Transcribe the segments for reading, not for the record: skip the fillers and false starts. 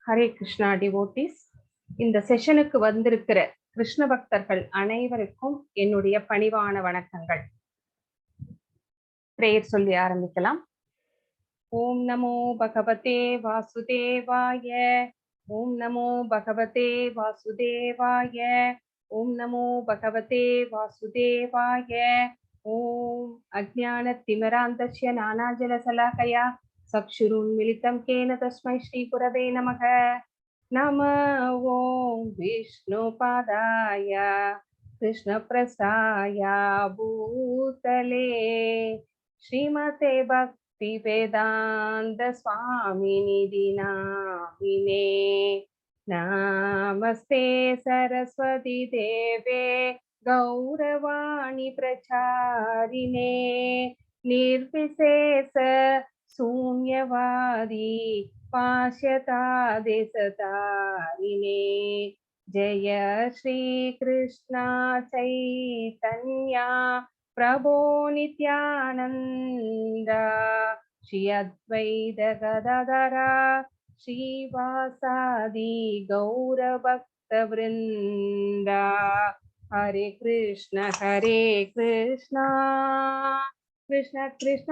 Hare Krishna devotees. இந்த செஷனுக்கு வந்திருக்கிற கிருஷ்ண பக்தர்கள் அனைவருக்கும் என்னுடைய பணிவான வணக்கங்கள். பிரேயர் சொல்லி ஆரம்பிக்கலாம். ஓம் நமோ பகவதே வாசுதேவாய, ஓம் நமோ பகவதே வாசுதேவாய, ஓம் நமோ பகவதே வாசுதேவாய. ஓம் அஜ்ஞான திமிராந்தஸ்ய நானாஜலசலாகயா சக்ஷுருன்மிலிதம் கேன தஸ்மை ஸ்ரீ குரவே நமக. नमः ओं विष्णुपादाय कृष्णप्रसाय भूतले श्रीमते भक्तिवेदान्त स्वामिनिधि नामिने। नमस्ते सरस्वती देवे गौरवाणी प्रचारिणे निर्विशेष शून्यवादी पाश्यतादिसतारिणे। जय श्री कृष्ण चैतन्या प्रभो नित्यानंद श्री अद्वैत गदाधर श्रीवासादि गौर भक्त वृंद। हरे कृष्ण कृष्ण कृष्ण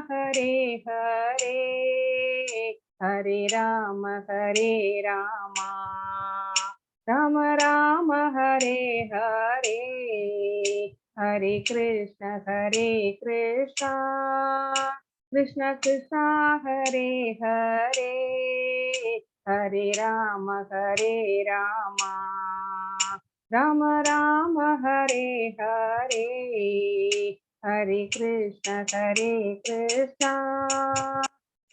हरे हरे, हरे राम राम राम हरे हरे, हरे कृष्ण कृष्ण कृष्ण हरे हरे, हरे राम राम राम हरे हरे, हरे कृष्ण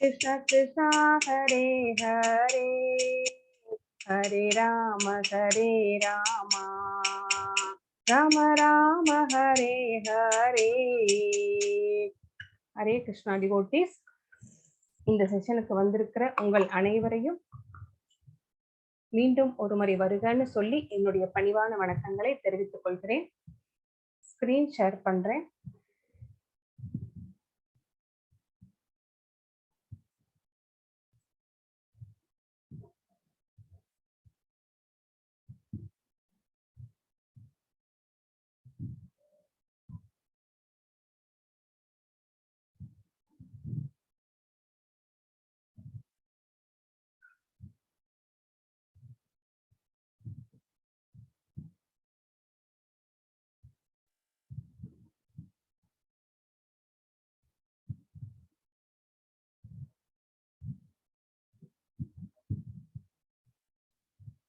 कृष्ण कृष्ण हरे हरे, हरे राम राम राम हरे हरे. ஹரே கிருஷ்ணா டிவோட்டிஸ். இந்த செஷனுக்கு வந்திருக்கிற உங்கள் அனைவரையும் மீண்டும் ஒரு முறை வருகன்னு சொல்லி என்னுடைய பணிவான வணக்கங்களை தெரிவித்துக் கொள்கிறேன். ஸ்கிரீன் ஷேர் பண்றேன்.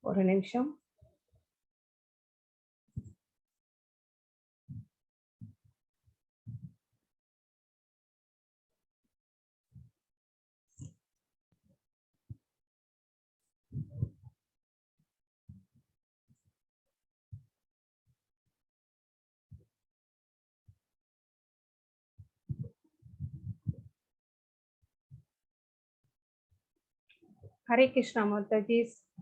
ஒரு நிமிஷம். ஹரே கிருஷ்ணா மாதாஜி,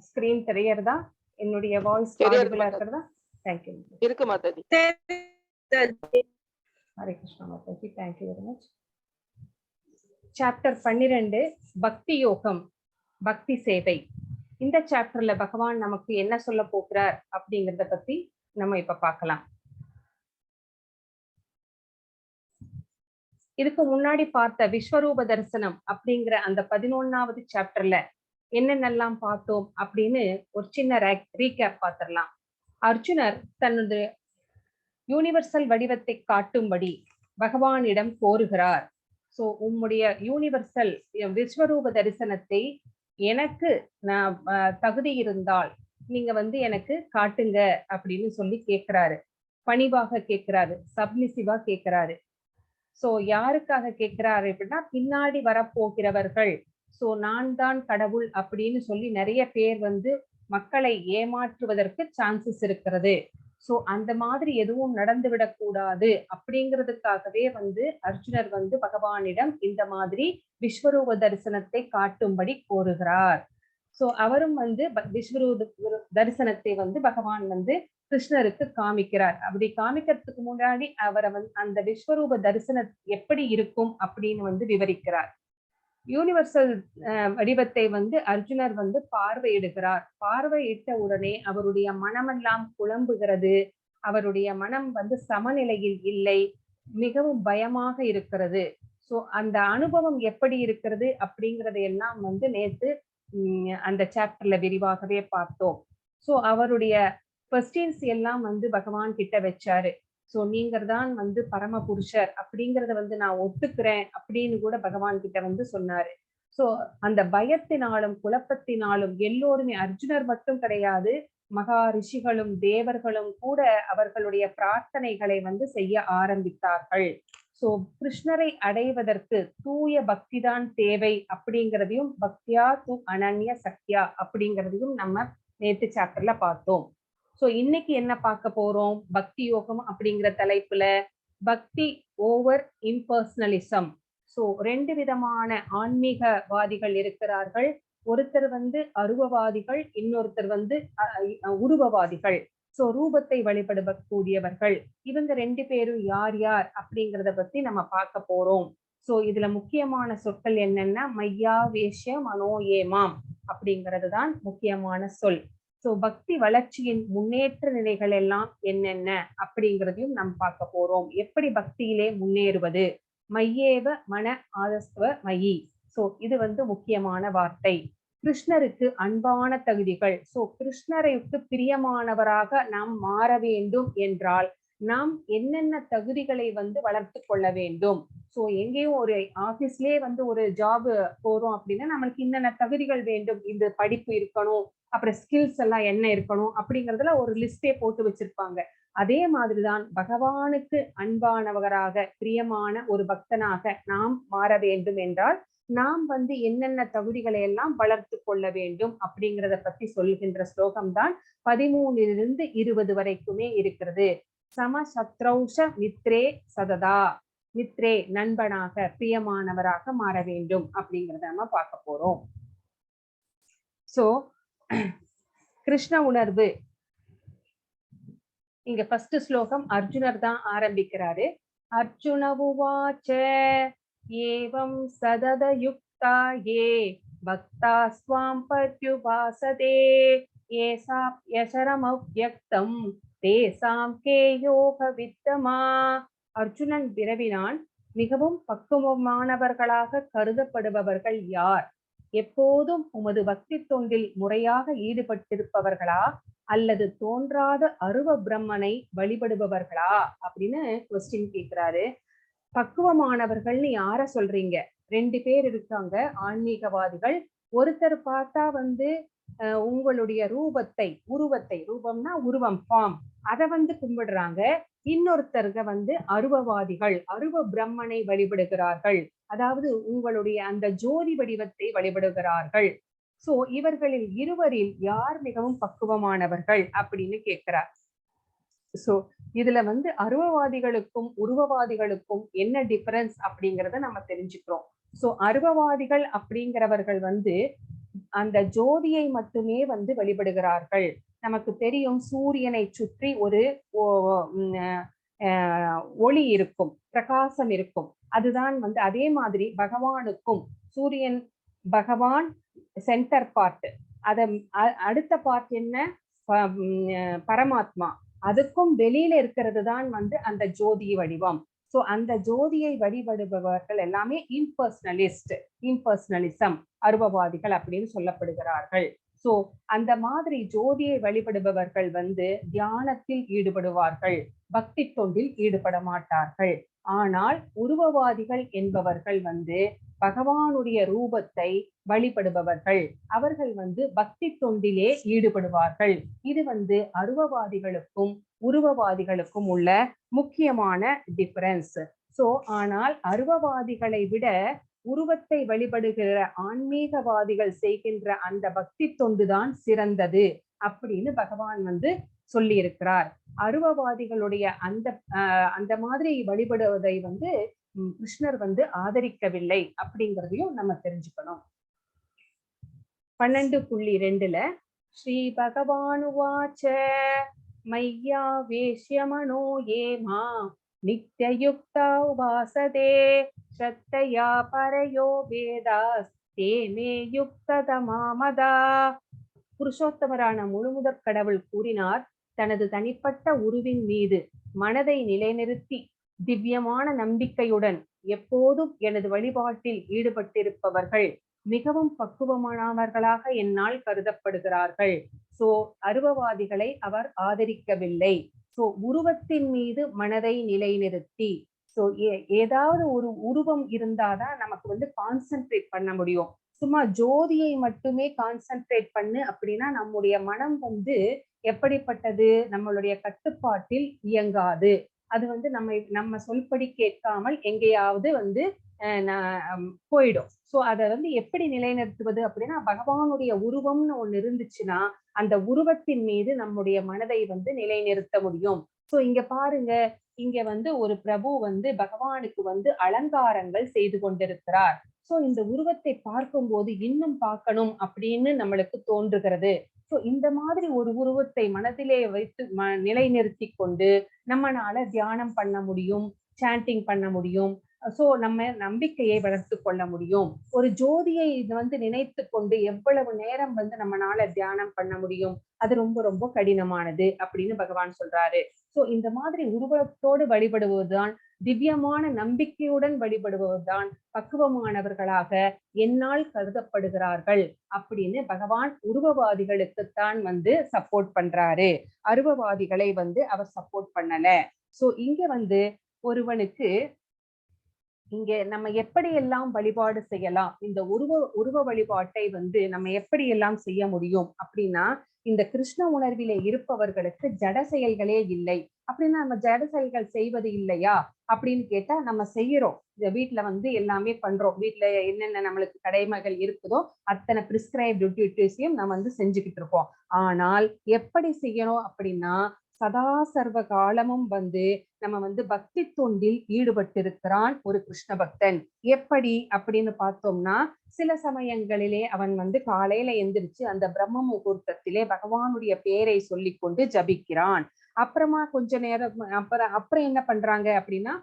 ஸ்கிரீன் தெரியறதா? என்னுடைய வாய்ஸ் ஆடிபிளா இருக்கிறதா? தேங்க்யூ. இருக்கு Mataji. Hare Krishna Mataji, thank you very much. Chapter 12 பக்தி யோகம், பக்தி சேவை. இந்த சாப்டர்ல பகவான் நமக்கு என்ன சொல்ல போகிறார் அப்படிங்கறத பத்தி நம்ம இப்ப பார்க்கலாம். இதுக்கு முன்னாடி பார்த்த விஸ்வரூப தரிசனம் அப்படிங்கிற அந்த 11வது சாப்டர்ல என்னென்னலாம் பார்த்தோம் அப்படின்னு ஒரு சின்ன ரீகேப் பார்த்திடலாம். அர்ஜுனர் தனது யூனிவர்சல் வடிவத்தை காட்டும்படி பகவானிடம் கோருகிறார். சோ உம்முடைய யூனிவர்சல் விஸ்வரூப தரிசனத்தை எனக்கு நான் தகுதி இருந்தால் நீங்க எனக்கு காட்டுங்க அப்படின்னு சொல்லி கேட்கிறாரு. பணிவாக கேட்கிறாரு, சப்மிசிவா கேட்கிறாரு. சோ யாருக்காக கேட்கிறாரு அப்படின்னா, பின்னாடி வரப்போகிறவர்கள். சோ நான் தான் கடவுள் அப்படின்னு சொல்லி நிறைய பேர் மக்களை ஏமாற்றுவதற்கு சான்சஸ் இருக்கிறது. சோ அந்த மாதிரி எதுவும் நடந்துவிடக் கூடாது அப்படிங்கிறதுக்காகவே அர்ஜுனர் பகவானிடம் இந்த மாதிரி விஸ்வரூப தரிசனத்தை காட்டும்படி கோருகிறார். சோ அவரும் விஸ்வரூப தரிசனத்தை பகவான் கிருஷ்ணருக்கு காமிக்கிறார். அப்படி காமிக்கிறதுக்கு முன்னாடி அவரை அந்த விஸ்வரூப தரிசனம் எப்படி இருக்கும் அப்படின்னு விவரிக்கிறார். யூனிவர்சல் வடிவத்தை வந்து அர்ஜுனர் வந்து பார்வையிடுகிறார். பார்வையிட்ட உடனே அவருடைய மனமெல்லாம் குழம்புகிறது. அவருடைய மனம் வந்து சமநிலையில் இல்லை. மிகவும் பயமாக இருக்கிறது. சோ அந்த அனுபவம் எப்படி இருக்கிறது அப்படிங்கறதை எல்லாம் வந்து நேத்து அந்த சாப்டர்ல விரிவாகவே பார்த்தோம். சோ அவருடைய கொஸ்டின்ஸ் எல்லாம் வந்து பகவான் கிட்ட வச்சாரு. சோ நீங்க தான் வந்து பரமபுருஷர் அப்படிங்கறத வந்து நான் ஒத்துக்கிறேன் அப்படின்னு கூட பகவான் கிட்ட வந்து சொன்னாரு. சோ அந்த பயத்தினாலும் குழப்பத்தினாலும் எல்லோருமே, அர்ஜுனர் மட்டும் கிடையாது, மகா ரிஷிகளும் தேவர்களும் கூட அவர்களுடைய பிரார்த்தனைகளை வந்து செய்ய ஆரம்பித்தார்கள். சோ கிருஷ்ணரை அடைவதற்கு தூய பக்தி தான் தேவை அப்படிங்கிறதையும், பக்தியா து அனன்ய சக்தியா அப்படிங்கிறதையும் நம்ம நேத்து சாப்டர்ல பார்த்தோம். சோ இன்னைக்கு என்ன பார்க்க போறோம்? பக்தி யோகம் அப்படிங்கிற தலைப்புல பக்தி ஓவர் இம்பர்சனலிசம். சோ 2 விதமான ஆன்மீகவாதிகள் இருக்கிறார்கள். ஒருத்தர் வந்து அருவவாதிகள், இன்னொருத்தர் வந்து உருவவாதிகள். சோ ரூபத்தை வழிபடக்கூடியவர்கள். இவங்க 2 பேரும் யார் யார் அப்படிங்கறத பத்தி நம்ம பார்க்க போறோம். சோ இதுல முக்கியமான சொற்கள் என்னன்னா மையா வேஷ்ய மனோ ஏமாம் அப்படிங்கிறது தான் முக்கியமான சொல். சோ பக்தி வளர்ச்சியின் முன்னேற்ற நிலைகள் எல்லாம் என்னென்ன அப்படிங்கிறதையும் நம்ம பார்க்க போறோம். எப்படி பக்தியிலே முன்னேறுவது? மையேவ மன ஆதஸ்வ மயி. சோ இது வந்து முக்கியமான வார்த்தை. கிருஷ்ணருக்கு அன்பான தகுதிகள். சோ கிருஷ்ணருக்கு பிரியமானவராக நாம் மாற வேண்டும் என்றால் நாம் என்னென்ன தகுதிகளை வந்து வளர்த்து கொள்ள வேண்டும்? சோ எங்கேயும் ஒரு ஆபீஸ்லயே வந்து ஒரு ஜாப் போறோம் அப்படின்னா நம்மளுக்கு என்னென்ன தகுதிகள் வேண்டும்? இந்த படிப்பு இருக்கணும், அப்புறம் ஸ்கில்ஸ் எல்லாம் என்ன இருக்கணும் அப்படிங்கறதுல ஒரு லிஸ்டே போட்டு வச்சிருப்பாங்க. அதே மாதிரிதான் பகவானுக்கு அன்பானவராக, பிரியமான ஒரு பக்தனாக நாம் மாற வேண்டும் என்றால் நாம் வந்து என்னென்ன தகுதிகளை எல்லாம் வளர்த்து கொள்ள வேண்டும் அப்படிங்கிறத பத்தி சொல்கின்ற ஸ்லோகம் தான் 13 - 20 வரைக்குமே இருக்கிறது. சமசத்ரௌஷ மித்ரே சததா. மித்ரே நண்பனாக, பிரியமானவராக மாற வேண்டும் அப்படிங்கிறத நம்ம பார்க்க போறோம். சோ கிருஷ்ண உணர்வு. இங்க ஃபர்ஸ்ட் ஸ்லோகம் அர்ஜுனர் தான் ஆரம்பிக்கிறாரு. அர்ஜுன உவாச்ச ஏவம் சதத யுக்தா ஏ பக்தா ஸ்வாம் பத்யுபாசதே ஏசா யசரம் அவ்யக்தம் தேசாம் கே யோக வித்தமா. அர்ஜுனன் விரவினான், மிகவும் பக்குவமானவர்களாக கருதப்படுபவர்கள் யார்? எப்போதும் உமது பக்தி தொண்டில் முறையாக ஈடுபட்டிருப்பவர்களா அல்லது தோன்றாத அருவ பிரம்மனை வழிபடுபவர்களா அப்படின்னு கொஸ்டின் கேட்கிறாரு. பக்குவமானவர்கள்னு யார சொல்றீங்க? 2 பேர் இருக்காங்க ஆன்மீகவாதிகள். ஒருத்தர் பார்த்தா வந்து உங்களுடைய உருவத்தை, ரூபம்னா உருவம், ஃபார்ம், அதை வந்து கும்பிடுறாங்க. இன்னொருத்தருக வந்து அருவவாதிகள், அருவ பிரம்மனை வழிபடுகிறார்கள். அதாவது உங்களுடைய அந்த ஜோதி வடிவத்தை வழிபடுகிறார்கள். சோ இவர்களில் இருவரில் யார் மிகவும் பக்குவமானவர்கள் அப்படின்னு கேட்கிறார். சோ இதுல வந்து அருவவாதிகளுக்கும் உருவவாதிகளுக்கும் என்ன டிஃபரன்ஸ் அப்படிங்கறத நம்ம தெரிஞ்சுக்கிறோம். சோ அருவவாதிகள் அப்படிங்கிறவர்கள் வந்து அந்த ஜோதியை மட்டுமே வந்து வழிபடுகிறார்கள். நமக்கு தெரியும், சூரியனை சுற்றி ஒரு ஒளி இருக்கும், பிரகாசம் இருக்கும். அதுதான் வந்து அதே மாதிரி பகவானுக்கும், சூரியன் பகவான் சென்டர் பார்ட், அத அடுத்த பார்ட் என்ன? பரமாத்மா. அதுக்கும் வெளியில இருக்கிறது தான் வந்து அந்த ஜோதி வடிவம். சோ அந்த ஜோதியை வழிபடுபவர்கள் எல்லாமே இம்பர்சனலிசம், அருவவாதிகள் அப்படின்னு சொல்லப்படுகிறார்கள். சோ அந்த மாதிரி ஜோதியை வழிபடுபவர்கள் வந்து தியானத்தில் ஈடுபடுவார்கள், பக்தி தொண்டில் ஈடுபட மாட்டார்கள். ஆனால் உருவவாதிகள் என்பவர்கள் வந்து பகவானுடைய ரூபத்தை வழிபடுபவர்கள். அவர்கள் வந்து பக்தி தொண்டிலே ஈடுபடுவார்கள். இது வந்து அருவவாதிகளுக்கும் உருவவாதிகளுக்கும் உள்ள முக்கியமான டிஃபரன்ஸ். சோ ஆனால் அருவவாதிகளை விட உருவத்தை வழிபடுகிற ஆன்மீகவாதிகள் செய்கின்ற அந்த பக்தி தொண்டுதான் சிறந்தது அப்படின்னு பகவான் வந்து சொல்லி இருக்கிறார். அருவவாதிகளுடைய அந்த மாதிரி வழிபடுவதை வந்து கிருஷ்ணர் வந்து ஆதரிக்கவில்லை அப்படிங்கிறதையும் நம்ம தெரிஞ்சுக்கணும். 12.2 ஸ்ரீ பகவானுவாச்ச மையா வேஷ்ய மனோ ஏமா நித்யயுக்தா உபாசதே ஸ்ரத்தையா பரயோ வேதாஸ் தே மே யுக்ததமாமதா. புருஷோத்தமரான முழுமுதற் கடவுள் கூறினார், தனது தனிப்பட்ட உருவின் மீது மனதை நிலைநிறுத்தி திவ்யமான நம்பிக்கையுடன் எப்போதும் எனது வழிபாட்டில் ஈடுபட்டிருப்பவர்கள் மிகவும் பக்குவமானவர்களாக என்னால் கருதப்படுகிறார்கள். சோ அருவவாதிகளை அவர் ஆதரிக்கவில்லை. சோ உருவத்தின் மீது மனதை நிலைநிறுத்தி, சோ ஏதாவது ஒரு உருவம் இருந்தாதான் நமக்கு வந்து கான்சென்ட்ரேட் பண்ண முடியும். சும்மா ஜோதியை மட்டுமே கான்சென்ட்ரேட் பண்ணு அப்படின்னா நம்முடைய மனம் வந்து எப்படிப்பட்டது, நம்மளுடைய கட்டுப்பாட்டில் இயங்காது. அது வந்து நம்ம சொல்படி கேட்காமல் எங்கேயாவது வந்து போயிடும். சோ அதை வந்து எப்படி நிலைநிறுத்துவது அப்படின்னா, பகவானுடைய உருவம்னு ஒண்ணு இருந்துச்சுன்னா அந்த உருவத்தின் மீது நம்முடைய மனதை வந்து நிலைநிறுத்த முடியும். சோ இங்க பாருங்க, இங்க வந்து ஒரு பிரபு வந்து பகவானுக்கு வந்து அலங்காரங்கள் செய்து கொண்டிருக்கிறார். சோ இந்த உருவத்தை பார்க்கும்போது இன்னும் பார்க்கணும் அப்படின்னு நம்மளுக்கு தோன்றுகிறது. சோ இந்த மாதிரி ஒரு உருவத்தை மனதிலே வைத்து நிலைநிறுத்தி கொண்டு நம்மளால தியானம் பண்ண முடியும், சாண்டிங் பண்ண முடியும். சோ நம்ம நம்பிக்கையை வளர்த்து கொள்ள முடியும். ஒரு ஜோதியை வந்து நினைத்து கொண்டு எவ்வளவு நேரம் வந்து நம்மளால தியானம் பண்ண முடியும்? அது ரொம்ப ரொம்ப கடினமானது அப்படின்னு பகவான் சொல்றாரு. சோ இந்த மாதிரி உருவத்தோடு வழிபடுவதுதான், திவ்யமான நம்பிக்கையுடன் வழிபடுவதுதான் பக்குவமானவர்களாக என்னால் கருதப்படுகிறார்கள் அப்படின்னு பகவான் உருவவாதிகளுக்குத்தான் வந்து சப்போர்ட் பண்றாரு. அருவவாதிகளை வந்து அவர் சப்போர்ட் பண்ணல. சோ இங்க வந்து ஒருவனுக்கு இங்க நம்ம எப்படியெல்லாம் வழிபாடு செய்யலாம், இந்த உருவ வழிபாட்டை வந்து நம்ம எப்படியெல்லாம் செய்ய முடியும் அப்படின்னா, இந்த கிருஷ்ண உணர்விலே இருப்பவர்களுக்கு ஜட செயல்களே இல்லை. அப்படின்னா நம்ம ஜட செயல்கள் செய்வது இல்லையா அப்படின்னு கேட்டா, நம்ம செய்யறோம். இந்த வீட்டுல வந்து எல்லாமே பண்றோம். வீட்டுல என்னென்ன நம்மளுக்கு கடமைகள் இருக்குதோ அத்தனை பிரிஸ்கிரைப்டு டியூட்டிஸையும் நம்ம வந்து செஞ்சுக்கிட்டு இருக்கோம். ஆனால் எப்படி செய்யணும் அப்படின்னா, சதா சர்வ காலமும் வந்து நம்ம வந்து பக்தி தொண்டில் ஈடுபட்டிருக்கிறான் ஒரு கிருஷ்ண பக்தன். எப்படி அப்படின்னு பார்த்தோம்னா, சில சமயங்களிலே அவன் வந்து காலையில எந்திரிச்சு அந்த பிரம்ம முகூர்த்தத்திலே பகவானுடைய பேரை சொல்லிக் கொண்டு ஜபிக்கிறான். அப்புறமா கொஞ்ச நேரம் அப்புறம் என்ன பண்றாங்க அப்படின்னா,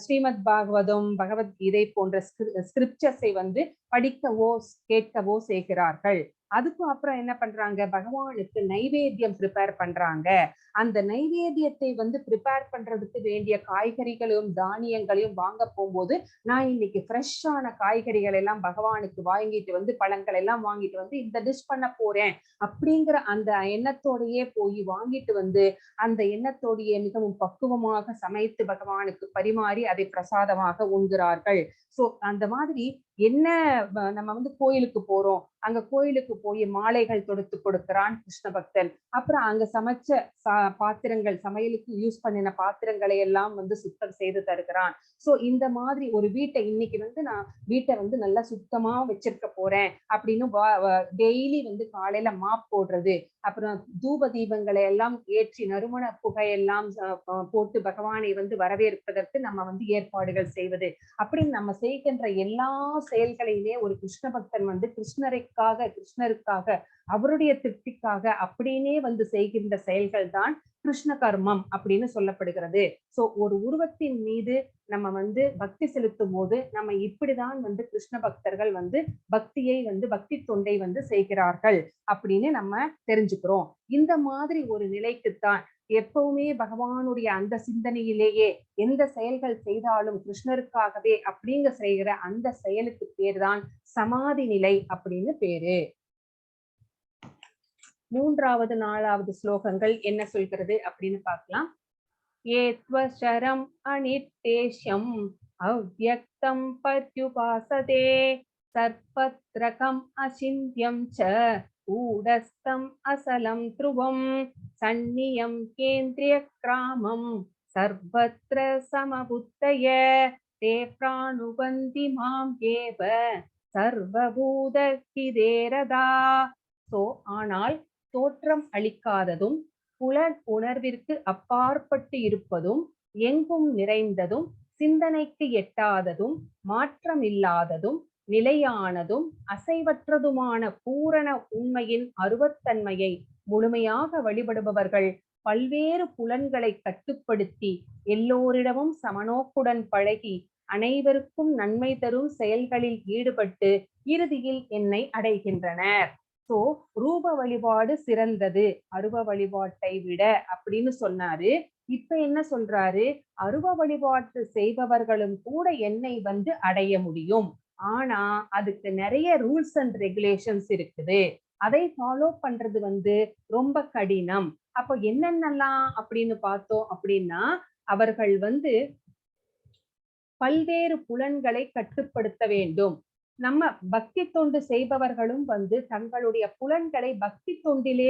ஸ்ரீமத் பாகவதம், பகவத்கீதை போன்ற ஸ்கிரிப்சர்ஸை வந்து படிக்கவோ கேட்கவோ செய்கிறார்கள். அதுக்கும் அப்புறம் என்ன பண்றாங்க, பகவானுக்கு நைவேத்தியம் ப்ரிப்பேர் பண்றாங்க. அந்த நைவேத்தியத்தை வந்து ப்ரிப்பேர் பண்றதுக்கு வேண்டிய காய்கறிகளையும் தானியங்களையும் வாங்க போகும்போது, நான் இன்னைக்கு ஃப்ரெஷ்ஷான காய்கறிகள் எல்லாம் பகவானுக்கு வாங்கிட்டு வந்து, பழங்கள் எல்லாம் வாங்கிட்டு வந்து இந்த டிஷ் பண்ண போறேன் அப்படிங்கிற அந்த எண்ணத்தோடையே போய் வாங்கிட்டு வந்து அந்த எண்ணத்தோடையே மிகவும் பக்குவமாக சமைத்து பகவானுக்கு பரிமாறி அதை பிரசாதமாக உண்கிறார்கள். சோ அந்த மாதிரி என்ன, நம்ம வந்து கோயிலுக்கு போறோம், அங்க கோயிலுக்கு போய் மாலைகள் தொடுத்து கொடுக்கிறான் கிருஷ்ண பக்தன். அப்புறம் அங்க சமைச்ச பாத்திரங்கள், சமையலுக்கு யூஸ் பண்ணின பாத்திரங்களை எல்லாம் வந்து சுத்தம் செய்து தருகிறான். சோ இந்த மாதிரி ஒரு வீட்டை இன்னைக்கு வந்து நான் வீட்டை வந்து நல்லா சுத்தமா வச்சிருக்க போறேன் அப்படின்னு டெய்லி வந்து காலையில மாப் போடுறது, அப்புறம் தூப தீபங்களை எல்லாம் ஏற்றி நறுமண புகையெல்லாம் போட்டு பகவானை வந்து வரவேற்பதற்கு நம்ம வந்து ஏற்பாடுகள் செய்வது, அப்படின்னு நம்ம செய்கின்ற எல்லா செயல்களையுமே ஒரு கிருஷ்ண பக்தன் வந்து கிருஷ்ணருக்காக அவருடைய திருப்திக்காக அப்படின்னே வந்து செய்கின்ற செயல்கள் தான் கிருஷ்ண கர்மம் அப்படின்னு சொல்லப்படுகிறது. சோ ஒரு உருவத்தின் மீது நம்ம வந்து பக்தி செலுத்தும் போது நம்ம இப்படிதான் வந்து கிருஷ்ண பக்தர்கள் வந்து பக்தியை வந்து பக்தி தொண்டை வந்து செய்கிறார்கள் அப்படின்னு நம்ம தெரிஞ்சுக்கிறோம். இந்த மாதிரி ஒரு நிலைக்குத்தான் எப்பவுமே பகவானுடைய அந்த சிந்தனையிலேயே எந்த செயல்கள் செய்தாலும் கிருஷ்ணருக்காகவே அப்படிங்க செய்கிற அந்த செயலுக்கு பேர்தான் சமாதி நிலை அப்படின்னு பேரு. மூன்றாவது நாலாவது ஸ்லோகங்கள் என்ன சொல்கிறது அப்படின்னு பார்க்கலாம். ஏத்வசரம் அனித்தேஷ்யம் அவ்யக்தம் பத்யுபாசதே சர்வத்ரகம் அசிந்தியம் ச ஊடஸ்தம் அசலம் த்ருவம் சன்னியம் கேந்திரிய கிராமம் சர்வத்ர சமபுத்தய தே பிராணுபந்தி மாம் ஏவ சர்வபூத கிதேரதா. சோ ஆனால் தோற்றம் அளிக்காததும் புலன் உணர்விற்கு அப்பாற்பட்டு இருப்பதும் எங்கும் நிறைந்ததும் சிந்தனைக்கு எட்டாததும் மாற்றமில்லாததும் நிலையானதும் அசைவற்றதுமான பூரண உண்மையின் அருவத்தன்மையை முழுமையாக வழிபடுபவர்கள் பல்வேறு புலன்களை கட்டுப்படுத்தி எல்லோரிடமும் சமநோக்குடன் பழகி அனைவருக்கும் நன்மை தரும் செயல்களில் ஈடுபட்டு இறுதியில் என்னை அடைகின்றனர். சோ ரூப வழிபாடு சிறந்தது அருவ வழிபாட்டை விட அப்படின்னு சொன்னாரு. இப்ப என்ன சொல்றாரு, அருவ வழிபாட்டு செய்பவர்களும் கூட என்னை அடைய முடியும். ஆனா அதுக்கு நிறைய ரூல்ஸ் அண்ட் ரெகுலேஷன்ஸ் இருக்குது. அதை ஃபாலோ பண்றது ரொம்ப கடினம். அப்போ என்னென்னலாம் அப்படின்னு பார்த்தோம் அப்படின்னா, அவர்கள் பல்வேறு புலன்களை கட்டுப்படுத்த வேண்டும். நம்ம பக்தி தொண்டு செய்பவர்களும் தங்களுடைய புலன்களை பக்தி தொண்டிலே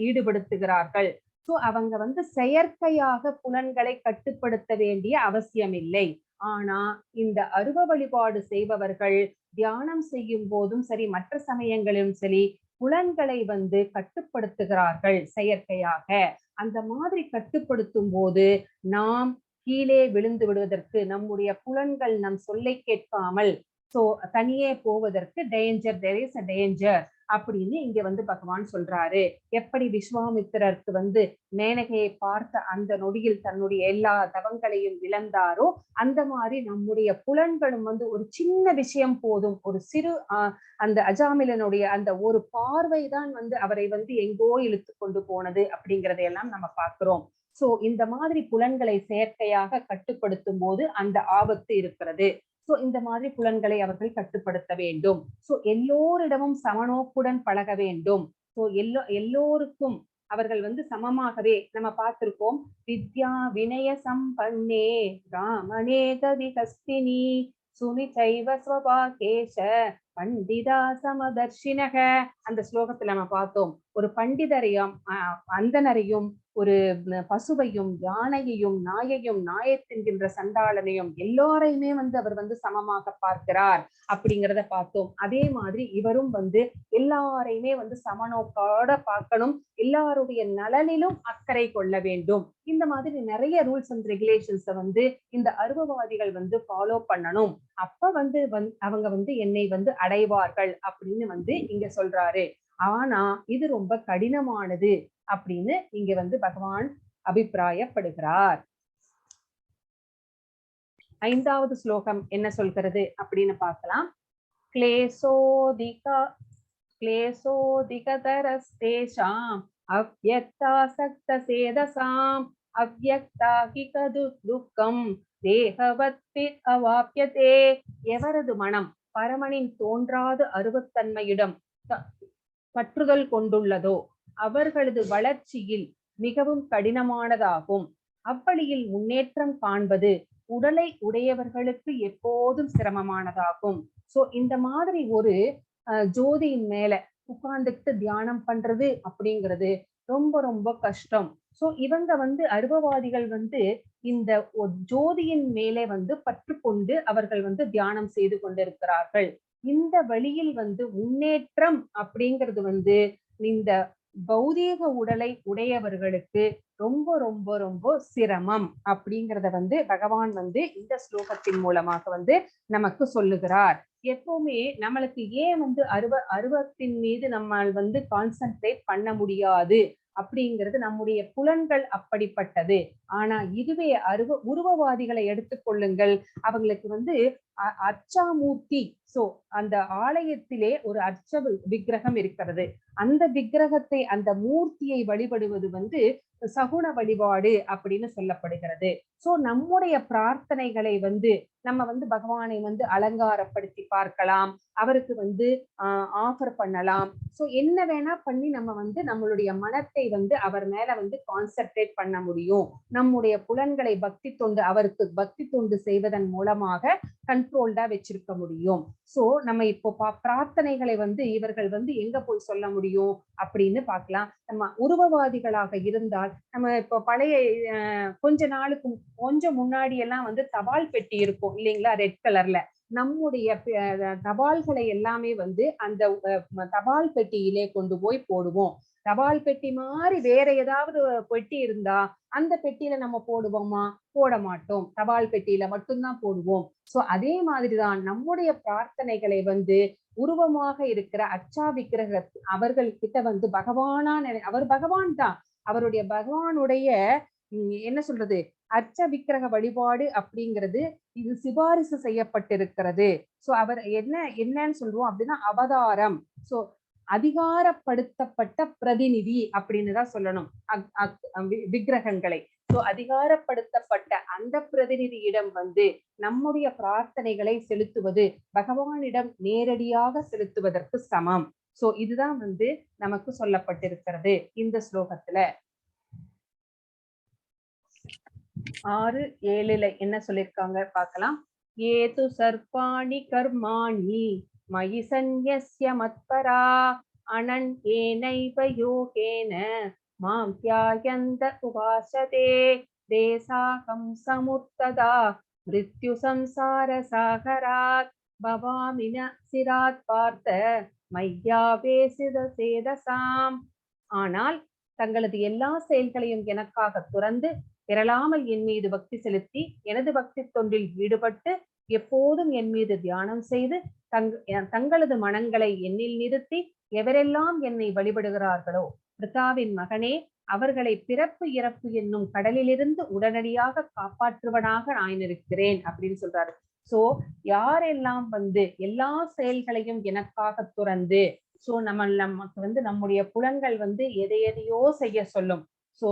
ஈடுபடுத்துகிறார்கள். சோ அவங்க செயற்கையாக புலன்களை கட்டுப்படுத்த வேண்டிய அவசியம் இல்லை. ஆனா இந்த அருவ வழிபாடு செய்பவர்கள் தியானம் செய்யும் போதும் சரி, மற்ற சமயங்களிலும் சரி, புலன்களை கட்டுப்படுத்துகிறார்கள் செயற்கையாக. அந்த மாதிரி கட்டுப்படுத்தும் போது நாம் கீழே விழுந்து விடுவதற்கு, நம்முடைய புலன்கள் நம் சொல்லை கேட்காமல் தனியே போவதற்கு there is a danger அப்படின்னு இங்க பகவான் சொல்றாரு. எப்படி விஸ்வாமித்திரருக்கு மேனகையை பார்த்த அந்த நொடியில் தன்னுடைய எல்லா தவங்களையும் இழந்தாரோ, அந்த மாதிரி நம்முடைய புலன்களும் ஒரு சின்ன விஷயம் போதும், ஒரு சிறு அந்த அஜாமிலனுடைய அந்த ஒரு பார்வைதான் அவரை எங்கோ இழுத்து கொண்டு போனது அப்படிங்கறதையெல்லாம் நம்ம பார்க்கிறோம். சோ இந்த மாதிரி புலன்களை செயற்கையாக கட்டுப்படுத்தும் போது அந்த ஆபத்து இருக்கிறது. சோ இந்த மாதிரி புலன்களை அவர்கள் கட்டுப்படுத்த வேண்டும். சோ எல்லோரிடமும் சமநோக்குடன் பழக வேண்டும். சோ எல்லோருக்கும் அவர்கள் சமமாகவே நம்ம பார்த்திருக்கோம். வித்யா வினய சம்பன்னே ராமனே கவி கஸ்தினி சுனிச்சைவ ஸ்வபாகேஷ பண்டிதா சமதர்ஷினக அந்த ஸ்லோகத்துல நம்ம பார்த்தோம். ஒரு பண்டிதரையும் அந்தனரையும் ஒரு பசுவையும் யானையையும் நாயையும் நாயத்தின்கின்ற சண்டாளனையும் எல்லாரையுமே அவர் சமமாக பார்க்கிறார் அப்படிங்கிறத பார்த்தோம். அதே மாதிரி இவரும் எல்லாரையுமே சமநோக்கோட பார்க்கணும், எல்லாருடைய நலனிலும் அக்கறை கொள்ள வேண்டும். இந்த மாதிரி நிறைய ரூல்ஸ் அண்ட் ரெகுலேஷன்ஸ் இந்த அருவவாதிகள் ஃபாலோ பண்ணணும். அப்ப அவங்க என்னை அடைவார்கள் அப்படின்னு இங்க சொல்றாரு. ஆனா இது ரொம்ப கடினமானது அப்படின்னு இங்க பகவான் அபிப்பிராயப்படுகிறார். 5வது ஸ்லோகம் என்ன சொல்கிறது அப்படின்னு பார்க்கலாம். கிளேசோதிகதரஸ்தேஷாம் அவ்யக்தாசக்த சேதசாம் அவ்யக்தாகிகது துக்கம் தேகவத்பித் அவாப்யதே. எவரது மனம் பரமனின் தோன்றாத அருவத்தன்மையிடம் பற்றுதல் கொண்டுள்ளதோ அவர்களது வளர்ச்சியில் மிகவும் கடினமானதாகும். அவ்வழியில் முன்னேற்றம் காண்பது உடலை உடையவர்களுக்கு எப்போதும் சிரமமானதாகும். சோ இந்த மாதிரி ஒரு ஜோதியின் மேல உட்கார்ந்துட்டு தியானம் பண்றது அப்படிங்கிறது ரொம்ப ரொம்ப கஷ்டம். சோ இவங்க அருவவாதிகள் இந்த ஜோதியின் மேலே பற்று கொண்டு அவர்கள் தியானம் செய்து கொண்டிருக்கிறார்கள். இந்த வழியில் முன்னேற்றம் அப்படிங்கிறது இந்த பௌதீக உடலை உடையவர்களுக்கு ரொம்ப ரொம்ப ரொம்ப சிரமம் அப்படிங்கிறத பகவான் இந்த ஸ்லோகத்தின் மூலமாக நமக்கு சொல்லுகிறார். எப்பவுமே நம்மளுக்கு ஏன் அருவத்தின் மீது நம்ம கான்சென்ட்ரேட் பண்ண முடியாது அப்படிங்கிறது நம்முடைய புலன்கள் அப்படிப்பட்டது. ஆனா இதுவே உருவவாதிகளை எடுத்துக்கொள்ளுங்கள். அவங்களுக்கு அர்ச்சாமூர்த்தி, சோ அந்த ஆலயத்திலே ஒரு அர்ச்ச விக்கிரகம் இருக்கிறது. அந்த விக்கிரகத்தை, அந்த மூர்த்தியை வழிபடுவது சகுன வழிபாடு அப்படின்னு சொல்லப்படுகிறது. சோ நம்முடைய பிரார்த்தனைகளை நம்ம பகவானை அலங்காரப்படுத்தி பார்க்கலாம், அவருக்கு ஆஃபர் பண்ணலாம். சோ என்ன வேணா பண்ணி நம்ம நம்மளுடைய மனத்தை அவர் மேல கான்சென்ட்ரேட் பண்ண முடியும். நம்முடைய புலன்களை அவருக்கு பக்தி தொண்டு செய்வதன் மூலமாக கண்ட்ரோல்டா வச்சிருக்க முடியும். சோ நம்ம இப்போ பிரார்த்தனைகளை இவர்கள் எங்க போய் சொல்ல முடியும் அப்படின்னு பார்க்கலாம். நம்ம உருவவாதிகளாக இருந்தால் நம்ம இப்போ பழைய கொஞ்சம் முன்னாடி எல்லாம் தபால் பெட்டி இருக்கும் இல்லைங்களா, ரெட் கலர்ல. நம்முடைய தபால்களை எல்லாமே அந்த தபால் பெட்டியிலே கொண்டு போய் போடுவோம். தபால் பெட்டி மாதிரி வேற ஏதாவது பெட்டி இருந்தா அந்த பெட்டியில நம்ம போடுவோமா? போட மாட்டோம். தபால் பெட்டியில மட்டும்தான் போடுவோம். சோ அதே மாதிரிதான் நம்முடைய பிரார்த்தனைகளை உருவமாக இருக்கிற அர்ச்சா விக்கிரக அவர்கள் கிட்ட பகவானா அவர் பகவான் தான். அவருடைய பகவானுடைய என்ன சொல்றது அர்ச்ச விக்கிரக வழிபாடு அப்படிங்கிறது இது சிபாரிசு செய்யப்பட்டிருக்கிறது. சோ அவர் என்னன்னு சொல்லுவோம் அப்படின்னா அவதாரம். சோ அதிகாரப்படுத்தப்பட்ட பிரதிநிதி அப்படின்னு தான் சொல்லணும் விக்கிரகங்களை. சோ அதிகாரப்படுத்தப்பட்ட அந்த பிரதிநிதியிடம் வந்து நம்முடைய பிரார்த்தனைகளை செலுத்துவது பகவானிடம் நேரடியாக செலுத்துவதற்கு சமம். சோ இதுதான் வந்து நமக்கு சொல்லப்பட்டிருக்கிறது இந்த ஸ்லோகத்துல. 6, 7ல என்ன சொல்லிருக்காங்க பார்க்கலாம். ஏது சர்ப்பாணி கர்மாணி மயி சந்நியஸ்ய மத்பரா அனன் ஏனைவ யோகேன மாம் த்யாயந்த உபாசதே தேசாகம் சமுத்ததா மிருத்யு சம்சார சாகராத் பவாமின சிராத் பார்த்த மையாவேசித சேதசாம். ஆனால் தங்களது எல்லா செயல்களையும் எனக்காக துறந்து பெறலாமல் என் மீது பக்தி செலுத்தி எனது பக்தி தொண்டில் ஈடுபட்டு எப்போதும் என் மீது தியானம் செய்து தங்களது மனங்களை என்னில் நிறுத்தி எவரெல்லாம் என்னை வழிபடுகிறார்களோ பிரித்தாவின் மகனே அவர்களை பிறப்பு இறப்பு என்னும் கடலிலிருந்து உடனடியாக காப்பாற்றுவனாக நான் இருக்கிறேன் அப்படின்னு சொல்றாரு. சோ யாரெல்லாம் வந்து எல்லா செயல்களையும் எனக்காக துறந்து சோ நமக்கு வந்து நம்முடைய புலன்கள் வந்து எதையோ செய்ய சொல்லும். சோ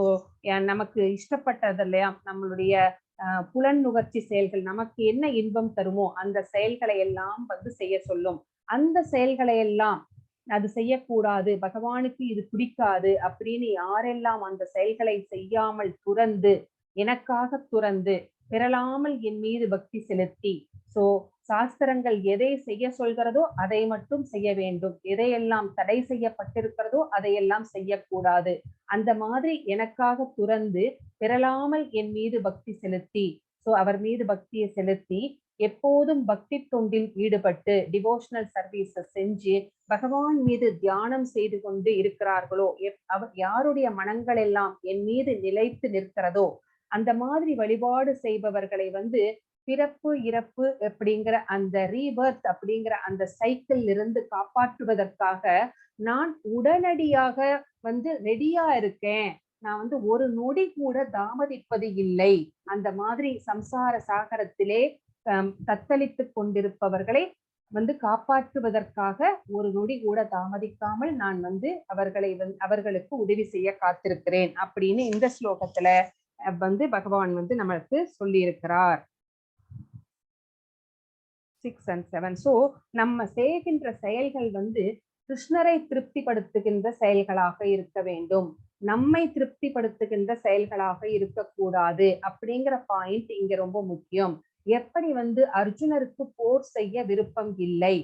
நமக்கு இஷ்டப்பட்டது இல்லையா நம்மளுடைய புலன் நுகர்ச்சி செயல்கள் நமக்கு என்ன இன்பம் தருமோ அந்த செயல்களை எல்லாம் வந்து செய்ய சொல்லும். அந்த செயல்களை எல்லாம் அது செய்யக்கூடாது, பகவானுக்கு இது பிடிக்காது அப்படின்னு யாரெல்லாம் அந்த செயல்களை செய்யாமல் துறந்து எனக்காக துறந்து பெறலாமல் என் மீது பக்தி செலுத்தி சோ சாஸ்திரங்கள் எதை செய்ய சொல்கிறதோ அதை மட்டும் செய்ய வேண்டும், எதையெல்லாம் தடை செய்யப்பட்டிருக்கிறதோ அதையெல்லாம் செய்யக்கூடாது, அந்த மாதிரி எனக்காக துறந்து பெறலாமல் என் மீது பக்தி செலுத்தி சோ அவர் மீது பக்தியை செலுத்தி எப்போதும் பக்தி தொண்டில் ஈடுபட்டு டிவோஷனல் சர்வீசஸ் செஞ்சு பகவான் மீது தியானம் செய்து கொண்டு இருக்கிறார்களோ யாருடைய மனங்கள் எல்லாம் என் மீது நிலைத்து நிற்கிறதோ அந்த மாதிரி வழிபாடு செய்பவர்களை வந்து பிறப்பு இறப்பு அப்படிங்கிற அந்த ரீபர்த் அப்படிங்கிற அந்த சைக்கிள் இருந்து காப்பாற்றுவதற்காக நான் உடனடியாக வந்து ரெடியா இருக்கேன். நான் வந்து ஒரு நொடி கூட தாமதிப்பது இல்லை. அந்த மாதிரி சம்சார சாகரத்திலே தத்தளித்து கொண்டிருப்பவர்களை வந்து காப்பாற்றுவதற்காக ஒரு நொடி கூட தாமதிக்காமல் நான் வந்து அவர்களுக்கு உதவி செய்ய காத்திருக்கிறேன் அப்படின்னு இந்த ஸ்லோகத்துல வந்து பகவான் வந்து நம்மளுக்கு சொல்லி இருக்கிறார். 6 and 7. சோ நம்ம செய்கின்ற செயல்கள் வந்து கிருஷ்ணரை திருப்திப்படுத்துகின்ற செயல்களாக இருக்க வேண்டும், நம்மை திருப்திப்படுத்துகின்ற செயல்களாக இருக்கக்கூடாது அப்படிங்கிற பாயிண்ட் இங்க ரொம்ப முக்கியம். எப்படி வந்து அர்ஜுனருக்கு போர் செய்ய விருப்பம் இல்லை,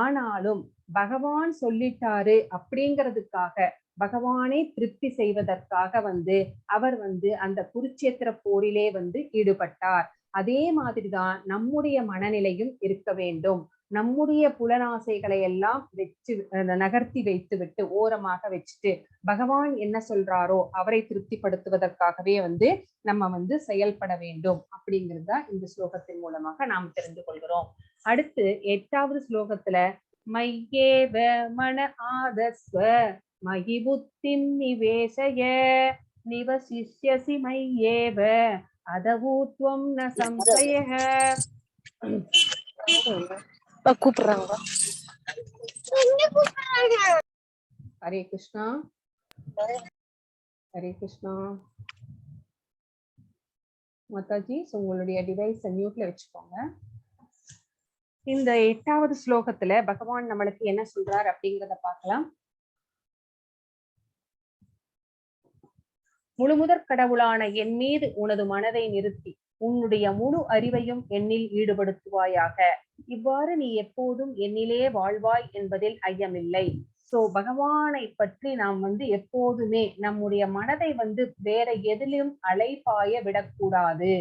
ஆனாலும் பகவான் சொல்லிட்டாரு அப்படிங்கிறதுக்காக பகவானை திருப்தி செய்வதற்காக வந்து அவர் வந்து அந்த குருட்சேத்திர போரிலே வந்து ஈடுபட்டார். அதே மாதிரிதான் நம்முடைய மனநிலையும் இருக்க வேண்டும். நம்முடைய புலனாசைகளை எல்லாம் வச்சு நகர்த்தி வைத்து விட்டு ஓரமாக வச்சுட்டு பகவான் என்ன சொல்றாரோ அவரை திருப்திப்படுத்துவதற்காகவே வந்து நம்ம வந்து செயல்பட வேண்டும் அப்படிங்கிறத இந்த ஸ்லோகத்தின் மூலமாக நாம் தெரிந்து கொள்கிறோம். அடுத்து 8வது ஸ்லோகத்துல மையேவ மன ஆதஸ்வ மகி புத்திம் நிவேசய நிவசிஷ்யசி மையேவ அதவூத்வம் ந சம்சயஹ. கூப்பிடுறாங்க. ஹரே கிருஷ்ணா, ஹரே கிருஷ்ணா. மாதாஜி உங்களுடைய டிவைஸ் மியூட்ல வச்சுக்கோங்க. இந்த 8வது ஸ்லோகத்துல பகவான் நம்மளுக்கு என்ன சொல்றார் அப்படிங்கிறத பார்க்கலாம். முழுமுதற் கடவுளான என் மீது உனது மனதை நிறுத்தி உன்னுடைய முழு அறிவையும் என்னில் ஈடுபடுத்துவாயாக. இவ்வாறு நீ எப்போதும் என்னிலே வாழ்வாய் என்பதில் ஐயமில்லை. சோ பகவானை பற்றி நாம் வந்து எப்போதுமே நம்முடைய மனதை வந்து வேற எதிலும் அலைபாய விடக்கூடாது.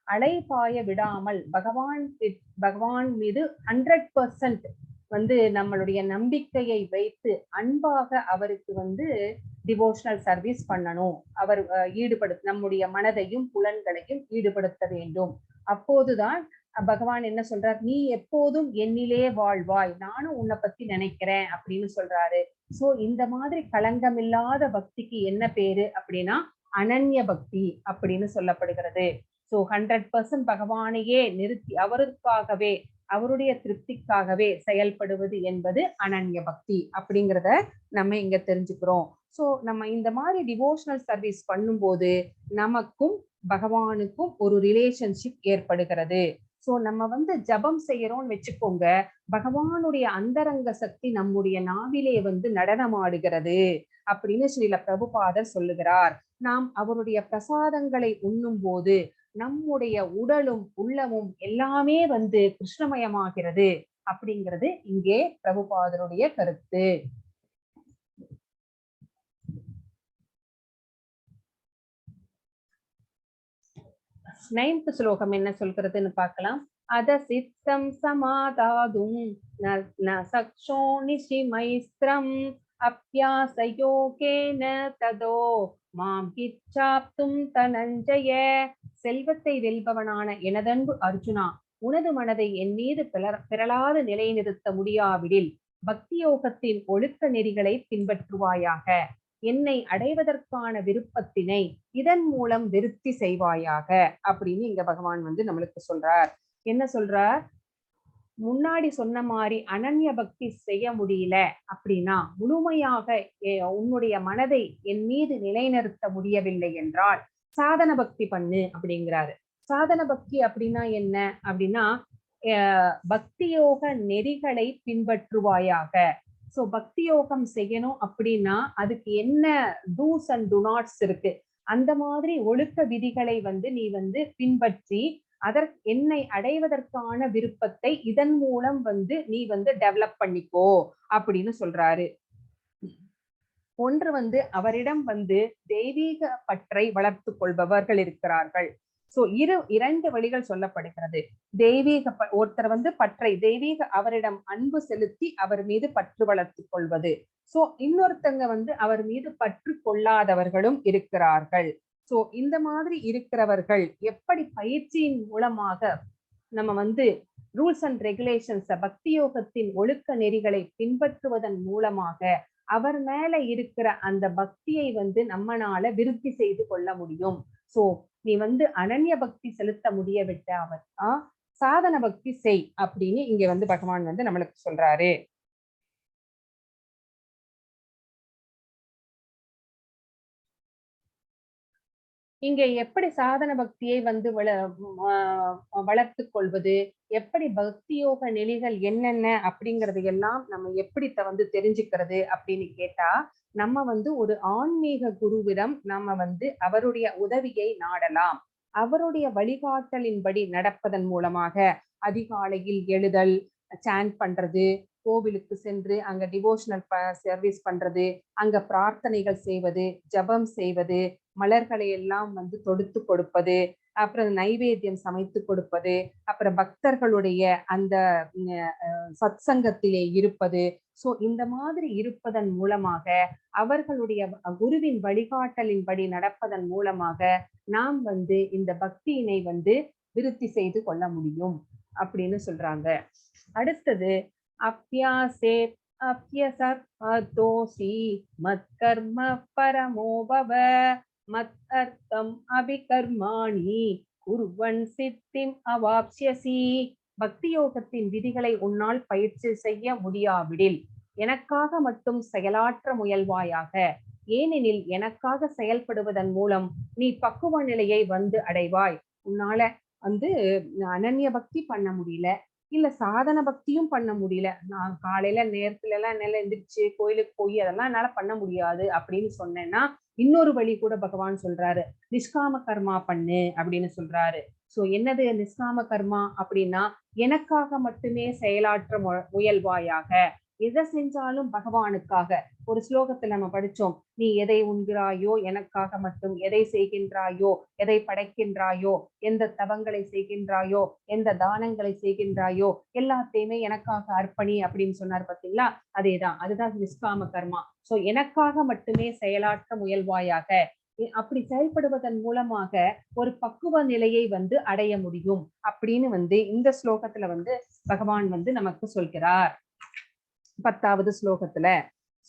அலைபாய விடாமல் பகவான் மீது 100% வந்து நம்மளுடைய நம்பிக்கையை வைத்து அன்பாக அவருக்கு வந்து டிவோஷனல் சர்வீஸ் பண்ணணும். அவர் நம்முடைய மனதையும் புலன்களையும் ஈடுபடுத்த வேண்டும். அப்போதுதான் பகவான் என்ன சொல்றார், நீ எப்போதும் என்னிலே வாழ்வாய், நானும் உன்னை பத்தி நினைக்கிறேன் அப்படின்னு சொல்றாரு. சோ இந்த மாதிரி களங்கமில்லாத பக்திக்கு என்ன பேரு அப்படின்னா அனன்ய பக்தி அப்படின்னு சொல்லப்படுகிறது. சோ 100% பகவானையே நிறுத்தி அவருக்காகவே அவருடைய திருப்திக்காகவே செயல்படுவது என்பது அனன்ய பக்தி அப்படிங்கிறத நம்ம இங்க தெரிஞ்சுக்கிறோம். சோ நம்ம இந்த மாதிரி டிவோஷனல் சர்வீஸ் பண்ணும்போது நமக்கும் பகவானுக்கும் ஒரு ரிலேஷன்ஷிப் ஏற்படுகிறது. சோ நம்ம வந்து ஜபம் செய்யறோம்னு வச்சுக்கோங்க, பகவானுடைய அந்தரங்க சக்தி நம்முடைய நாவிலே வந்து நடனமாடுகிறது அப்படின்னு ஸ்ரீல பிரபுபாதர் சொல்லுகிறார். நாம் அவருடைய பிரசாதங்களை உண்ணும் போது நம்முடைய உடலும் உள்ளமும் எல்லாமே வந்து கிருஷ்ணமயமாகிறது அப்படிங்கிறது இங்கே பிரபுபாதருடைய கருத்து. 9th ஸ்லோகம் என்ன சொல்கிறதுன்னு பார்க்கலாம். அத சித்தம் சமாதாதும் ந சக்ஷோ நிஷிமைஸ்திரம் அப்யாசயோகேன ததோ மாம் கிச்சாப்தும் தனஞ்சய. செல்வத்தை வெல்பவனான எனதன்பு அர்ஜுனா, உனது மனதை என் மீது பிறளாது நிலைநிறுத்த முடியாவிடில் பக்தியோகத்தின் ஒழுக்க நெறிகளை பின்பற்றுவாயாக. என்னை அடைவதற்கான விருப்பத்தினை இதன் மூலம் விருத்தி செய்வாயாக அப்படின்னு இங்க பகவான் வந்து நம்மளுக்கு சொல்றார். என்ன சொல்றார், முன்னாடி சொன்ன மாதிரி அனன்ய பக்தி செய்ய முடியல அப்படின்னா, முழுமையாக உன்னுடைய மனதை என் மீது நிலைநிறுத்த முடியவில்லை என்றால் சாதன பக்தி பண்ணு அப்படிங்கிறாரு. சாதன பக்தி அப்படின்னா என்ன அப்படின்னா, பக்தி யோக நெறிகளை பின்பற்றுவாயாக. சோ பக்தி யோகம் செய்யணும் அப்படின்னா அதுக்கு என்ன டூஸ் அண்ட் டு நாட்ஸ் இருக்கு, அந்த மாதிரி ஒழுக்க விதிகளை வந்து நீ வந்து பின்பற்றி என்னை அடைவதற்கான விருப்பத்தை இதன் மூலம் வந்து நீ வந்து டெவலப் பண்ணிக்கோ அப்படின்னு சொல்றாரு. ஒன்று வந்து அவரிடம் வந்து தெய்வீக பற்றை வளர்த்து கொள்பவர்கள் இருக்கிறார்கள். சோ இரண்டு வழிகள் சொல்லப்படுகிறது. தெய்வீக ஒருத்தர் வந்து பற்றை தெய்வீக அவரிடம் அன்பு செலுத்தி அவர் மீது பற்று வளர்த்து கொள்வது. சோ இன்னொருத்தங்க வந்து அவர் மீது பற்று கொள்ளாதவர்களும் இருக்கிறார்கள். சோ இந்த மாதிரி இருக்கிறவர்கள் எப்படி பயிற்சியின் மூலமாக நம்ம வந்து ரூல்ஸ் அண்ட் ரெகுலேஷன்ஸ் பக்தி யோகத்தின் ஒழுக்க நெறிகளை பின்பற்றுவதன் மூலமாக அவர் மேல இருக்கிற அந்த பக்தியை வந்து நம்மனால விருத்தி செய்து கொள்ள முடியும். சோ நீ வந்து அனன்ய பக்தி செலுத்த முடிய விட்ட அவர் சாதன பக்தி செய் அப்படின்னு இங்க வந்து பகவான் வந்து நம்மளுக்கு சொல்றாரு. இங்க எப்படி சாதன பக்தியை வந்து வளர்த்து கொள்வது, எப்படி பக்தி யோக நெறிகள் என்னென்ன அப்படிங்கறது எல்லாம் நம்ம எப்படி வந்து தெரிஞ்சுக்கிறது அப்படின்னு கேட்டா, நம்ம வந்து ஒரு ஆன்மீக குருவிடம் நம்ம வந்து அவருடைய உதவியை நாடலாம். அவருடைய வழிகாட்டலின்படி நடப்பதன் மூலமாக அதிகாலையில் எழுதல், சாண்ட் பண்றது, கோவிலுக்கு சென்று அங்க டிவோஷனல் சர்வீஸ் பண்றது, அங்க பிரார்த்தனைகள் செய்வது, ஜபம் செய்வது, மலர்களை எல்லாம் வந்து தொடுத்து கொடுப்பது, அப்புறம் நைவேத்தியம் சமைத்து கொடுப்பது, அப்புறம் பக்தர்களுடைய அந்த சத்சங்கத்திலே இருப்பது. சோ இந்த மாதிரி இருப்பதன் மூலமாக அவர்களுடைய குருவின் வழிகாட்டலின்படி நடப்பதன் மூலமாக நாம் வந்து இந்த பக்தியினை வந்து விருத்தி செய்து கொள்ள முடியும் அப்படின்னு சொல்றாங்க. அடுத்தது அப்யாசே அப்யசதோசி மத்கர்ம பரமோபவ மத் அர்த்தம் அபிகர்மாணி குர்வன் சித்திம் அவாப்ஸ்யசி. பக்தி யோகத்தின் விதிகளை உன்னால் பயிற்சி செய்ய முடியாவிடில் எனக்காக மட்டும் செயலாற்ற முயல்வாயாக. ஏனெனில் எனக்காக செயல்படுவதன் மூலம் நீ பக்குவ நிலையை வந்து அடைவாய். உன்னால வந்து அனன்ய பக்தி பண்ண முடியல, இல்ல சாதன பக்தியும் பண்ண முடியல, நான் காலையில நேரத்துல எல்லாம் என்னால எந்திரிச்சு கோயிலுக்கு போய் அதெல்லாம் என்னால பண்ண முடியாது அப்படின்னு சொன்னேன்னா இன்னொரு வழி கூட பகவான் சொல்றாரு, நிஷ்காம கர்மா பண்ணு அப்படின்னு சொல்றாரு. சோ என்னது நிஷ்காம கர்மா அப்படின்னா, எனக்காக மட்டுமே செயலாற்ற முயல்வாயாக. எதை செஞ்சாலும் பகவானுக்காக. ஒரு ஸ்லோகத்துல நம்ம படிச்சோம், நீ எதை உண்கிறாயோ எனக்காக மட்டும், எதை செய்கின்றாயோ, எதை படைக்கின்றாயோ, எந்த தவங்களை செய்கின்றாயோ, எந்த தானங்களை செய்கின்றாயோ எல்லாத்தையுமே எனக்காக அர்ப்பணி அப்படின்னு சொன்னார் பார்த்தீங்களா, அதேதான், அதுதான் நிஷ்காம கர்மா. சோ எனக்காக மட்டுமே செயலாற்ற முயல்வாயாக. அப்படி செயல்படுவதன் மூலமாக ஒரு பக்குவ நிலையை வந்து அடைய முடியும் அப்படின்னு வந்து இந்த ஸ்லோகத்துல வந்து பகவான் வந்து நமக்கு சொல்கிறார் 10வது ஸ்லோகத்துல.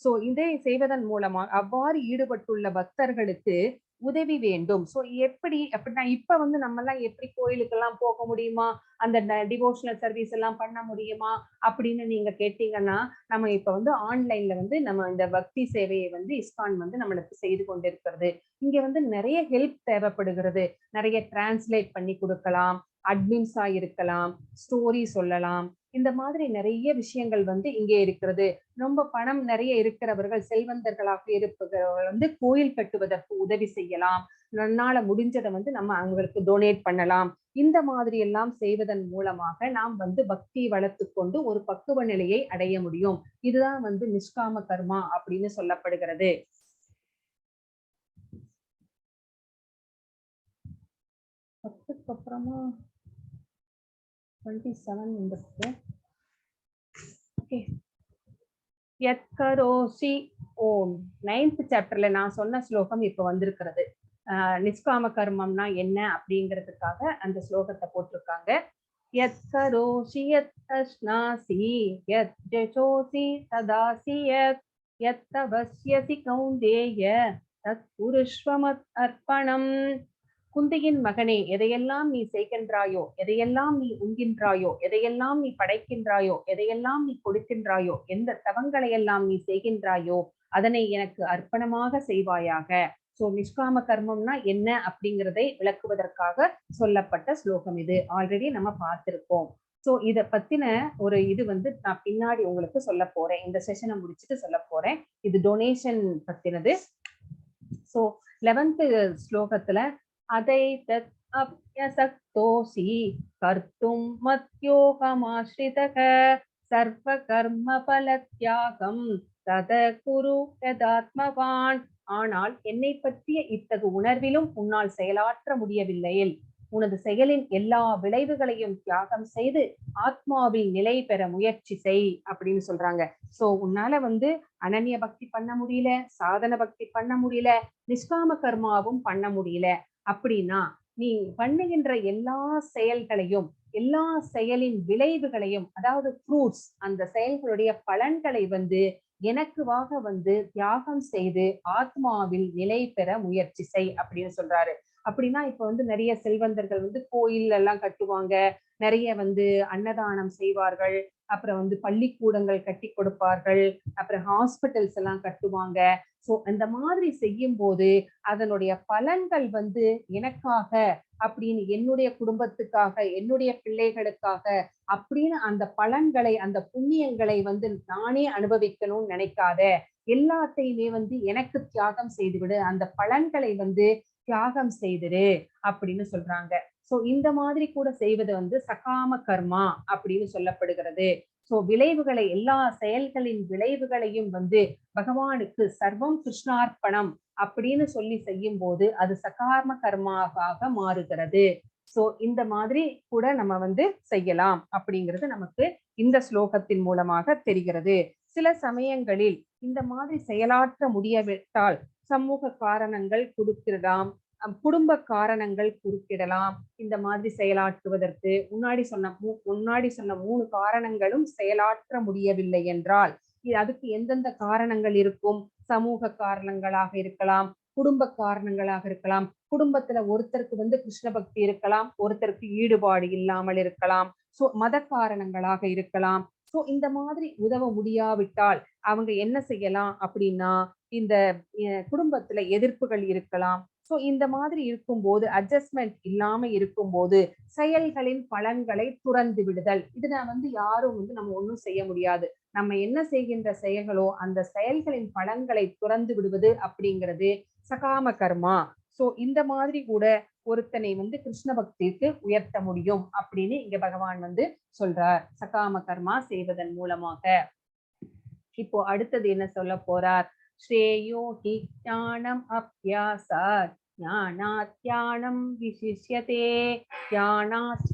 சோ இதை செய்வதன் மூலமா அவ்வாறு ஈடுபட்டுள்ள பக்தர்களுக்கு உதவி வேண்டும். சோ எப்படி அப்படின்னா இப்ப வந்து நம்ம எல்லாம் எப்படி கோயிலுக்கெல்லாம் போக முடியுமா, அந்த டிவோஷனல் சர்வீஸ் எல்லாம் பண்ண முடியுமா அப்படின்னு நீங்க கேட்டீங்கன்னா, நம்ம இப்ப வந்து ஆன்லைன்ல வந்து நம்ம இந்த பக்தி சேவையை வந்து இஸ்கான் வந்து நம்மளுக்கு செய்து கொண்டிருக்கிறது. இங்க வந்து நிறைய ஹெல்ப் தேவைப்படுகிறது. நிறைய டிரான்ஸ்லேட் பண்ணி கொடுக்கலாம், அட்மின்ஸா இருக்கலாம், ஸ்டோரி சொல்லலாம், இந்த மாதிரி நிறைய விஷயங்கள் வந்து இங்கே இருக்கிறது. ரொம்ப பணம் நிறைய இருக்கிறவர்கள், செல்வந்தர்களாக இருப்பவர்கள் வந்து கோயில் கட்டுவதற்கு உதவி செய்யலாம். நன்னால முடிஞ்சதை வந்து நம்ம அவங்களுக்கு டொனேட் பண்ணலாம். இந்த மாதிரி எல்லாம் செய்வதன் மூலமாக நாம் வந்து பக்தி வளர்த்து கொண்டு ஒரு பக்குவ நிலையை அடைய முடியும். இதுதான் வந்து நிஷ்காம கர்மா அப்படின்னு சொல்லப்படுகிறது. அப்புறமா 27 வந்துருக்கு. ஓகே. யத்கரோசி ஓம் 9th சாப்டர்ல நான் சொன்ன ஸ்லோகம் இப்ப வந்திருக்கிறது. நிஷ்காம கர்மம்னா என்ன அப்படிங்கிறதுக்காக அந்த ஸ்லோகத்தை போட்டிருக்காங்க. யத்கரோசி யத் அஸ்னாசி யத் ஜசோசி ததாசி யத் தவஸ்யசி கௌந்தேய தத் புருஷ்வமத் அர்ப்பணம். குந்தியின் மகனே, எதையெல்லாம் நீ செய்கின்றாயோ, எதையெல்லாம் நீ உண்கின்றாயோ, எதையெல்லாம் நீ படைக்கின்றாயோ, எதையெல்லாம் நீ கொடுக்கின்றாயோ, எந்த தவங்களை எல்லாம் நீ செய்கின்றாயோ அதனை எனக்கு அர்ப்பணமாக செய்வாயாக. சோ நிஷ்காம கர்மம்னா என்ன அப்படிங்கிறதை விளக்குவதற்காக சொல்லப்பட்ட ஸ்லோகம் இது. ஆல்ரெடி நம்ம பார்த்திருக்கோம். சோ இத பத்தின ஒரு இது வந்து நான் பின்னாடி உங்களுக்கு சொல்ல போறேன். இந்த செஷனை முடிச்சுட்டு சொல்ல போறேன். இது டொனேஷன் பத்தினது. சோ 11th ஸ்லோகத்துல அதை தத் அப்யசக்தோசி கர்த்தும் மத்யோகமாஸ்ரிதக சர்வ கர்ம பலத்யாகம் தத குரு யதாத்மவான். ஆனால் என்னை பற்றிய இத்தகு உணர்விலும் உன்னால் செயலாற்ற முடியவில்லையில் உனது செயலின் எல்லா விளைவுகளையும் தியாகம் செய்து ஆத்மாவில் நிலை பெற முயற்சி செய் அப்படின்னு சொல்றாங்க. சோ உன்னால வந்து அனன்ய பக்தி பண்ண முடியல, சாதன பக்தி பண்ண முடியல, நிஷ்காம கர்மாவும் பண்ண முடியல அப்படின்னா நீ பண்ணுகின்ற எல்லா செயல்களையும், எல்லா செயலின் விளைவுகளையும், அதாவது ஃப்ரூட்ஸ், அந்த செயல்களுடைய பலன்களை வந்து எனக்குவாக வந்து தியாகம் செய்து ஆத்மாவில் நிலை பெற முயற்சி செய் அப்படின்னு சொல்றாரு. அப்படின்னா இப்ப வந்து நிறைய செல்வந்தர்கள் வந்து கோயில் எல்லாம் கட்டுவாங்க, நிறைய வந்து அன்னதானம் செய்வார்கள், அப்புறம் வந்து பள்ளிக்கூடங்கள் கட்டி கொடுப்பார்கள், அப்புறம் ஹாஸ்பிட்டல்ஸ் எல்லாம் கட்டுவாங்க. சோ அந்த மாதிரி செய்யும் போது அதனுடைய பலன்கள் வந்து எனக்காக அப்படின்னு, என்னுடைய குடும்பத்துக்காக, என்னுடைய பிள்ளைகளுக்காக அப்படின்னு அந்த பலன்களை, அந்த புண்ணியங்களை வந்து நானே அனுபவிக்கணும்னு நினைக்காத, எல்லாத்தையுமே வந்து எனக்கு தியாகம் செய்துவிடு, அந்த பலன்களை வந்து தியாகம் செய்திரு அப்படின்னு சொல்றாங்க. சோ இந்த மாதிரி கூட செய்வது வந்து சகாம கர்மா அப்படின்னு சொல்லப்படுகிறது. சோ விளைவுகளை, எல்லா செயல்களின் விளைவுகளையும் வந்து பகவானுக்கு சர்வம் கிருஷ்ணார்ப்பணம் அப்படின்னு சொல்லி செய்யும் போது அது சகாம கர்மாவாக மாறுகிறது. சோ இந்த மாதிரி கூட நம்ம வந்து செய்யலாம் அப்படிங்கிறது நமக்கு இந்த ஸ்லோகத்தின் மூலமாக தெரிகிறது. சில சமயங்களில் இந்த மாதிரி செயலாற்ற முடியவிட்டால் சமூக காரணங்கள் குறுக்கிடலாம், குடும்ப காரணங்கள் குறுக்கிடலாம். இந்த மாதிரி செயலாற்றுவதற்கு முன்னாடி சொன்ன 3 காரணங்களும் செயலாற்ற முடியவில்லை என்றால் அதுக்கு எந்தெந்த காரணங்கள் இருக்கும்? சமூக காரணங்களாக இருக்கலாம், குடும்ப காரணங்களாக இருக்கலாம். குடும்பத்துல ஒருத்தருக்கு வந்து கிருஷ்ண பக்தி இருக்கலாம், ஒருத்தருக்கு ஈடுபாடு இல்லாமல் இருக்கலாம். சோ மத காரணங்களாக இருக்கலாம். சோ இந்த மாதிரி உதவ முடியாவிட்டால் அவங்க என்ன செய்யலாம் அப்படின்னா, இந்த குடும்பத்துல எதிர்ப்புகள் இருக்கலாம். சோ இந்த மாதிரி இருக்கும்போது, அட்ஜஸ்ட்மெண்ட் இல்லாம இருக்கும்போது செயல்களின் பலன்களை துறந்து விடுதல். இது நான் வந்து யாரும் வந்து நம்ம ஒண்ணும் செய்ய முடியாது. நம்ம என்ன செய்கின்ற செயல்களோ அந்த செயல்களின் பலன்களை துறந்து விடுவது அப்படிங்கிறது சகாம கர்மா. சோ இந்த மாதிரி கூட ஒருத்தனை வந்து கிருஷ்ண பக்திக்கு உயர்த்த முடியும் அப்படின்னு இங்க பகவான் வந்து சொல்றார், சகாம கர்மா செய்வதன் மூலமாக. இப்போ அடுத்தது என்ன சொல்ல போறார்? ஸ்ரேயோ ஹி ஞானம் அப்யாசாத் ஞானாத் ஞானம் விசிஷ்யதே ஞானாத்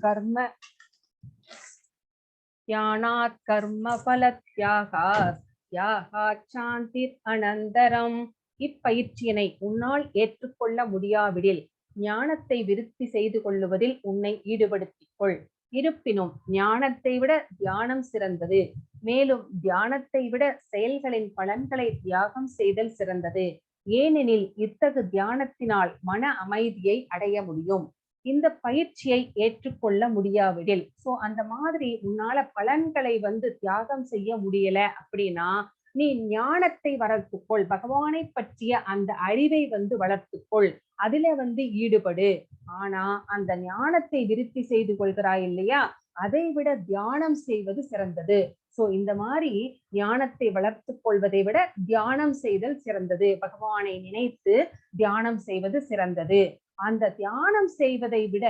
கர்ம பலத்யாகாத் த்யாகாத் சாந்திர் அனந்தரம் இப்பயிற்சியினை உன்னால் ஏற்றுக்கொள்ள முடியாவிடில் ஞானத்தை விருத்தி செய்து கொள்ளுவதில் உன்னை ஈடுபடுத்திக் கொள். இருப்பினும் ஞானத்தை விட தியானம் சிறந்தது. மேலும் தியானத்தை விட செயல்களின் பலன்களை தியாகம் செய்தல் சிறந்தது. ஏனெனில் இத்தகு தியானத்தினால் மன அமைதியை அடைய முடியும். இந்த பயிற்சியை ஏற்றுக்கொள்ள முடியாவிடில், சோ அந்த மாதிரி உன்னால பலன்களை தியாகம் செய்ய முடியல அப்படின்னா நீ ஞானத்தை வளர்த்துக்கொள், பகவானை பற்றிய அந்த அறிவை வளர்த்துக்கொள், அதுல ஈடுபடு. ஆனா அந்த ஞானத்தை விருத்தி செய்து கொள்கிறாய் இல்லையா, அதை விட தியானம் செய்வது சிறந்தது. சோ இந்த மாதிரி ஞானத்தை வளர்த்து கொள்வதை விட தியானம் செய்தல் சிறந்தது. பகவானை நினைத்து தியானம் செய்வது சிறந்தது. அந்த தியானம் செய்வதை விட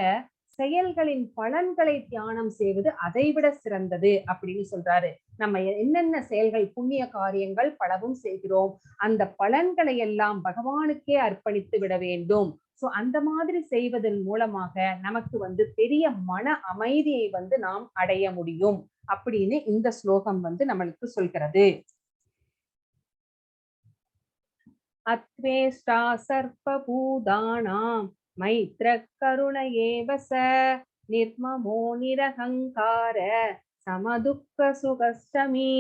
செயல்களின் பலன்களை தியானம் செய்வது அதை விட சிறந்தது அப்படின்னு சொல்றாரு. நம்ம என்னென்ன செயல்கள், புண்ணிய காரியங்கள் பலவும் செய்கிறோம், அந்த பலன்களை எல்லாம் பகவானுக்கே அர்ப்பணித்து விட வேண்டும். சோ அந்த மாதிரி செய்வதன் மூலமாக நமக்கு பெரிய மன அமைதியை நாம் அடைய முடியும் அப்படின்னு இந்த ஸ்லோகம் நம்மளுக்கு சொல்கிறது. அத்வேஷ்டா சர்வபூதானாம் மைத்ர கருண ஏவ ச நிர்மமோ நிரஹங்கார சமதுக்க சுகஸ்டமி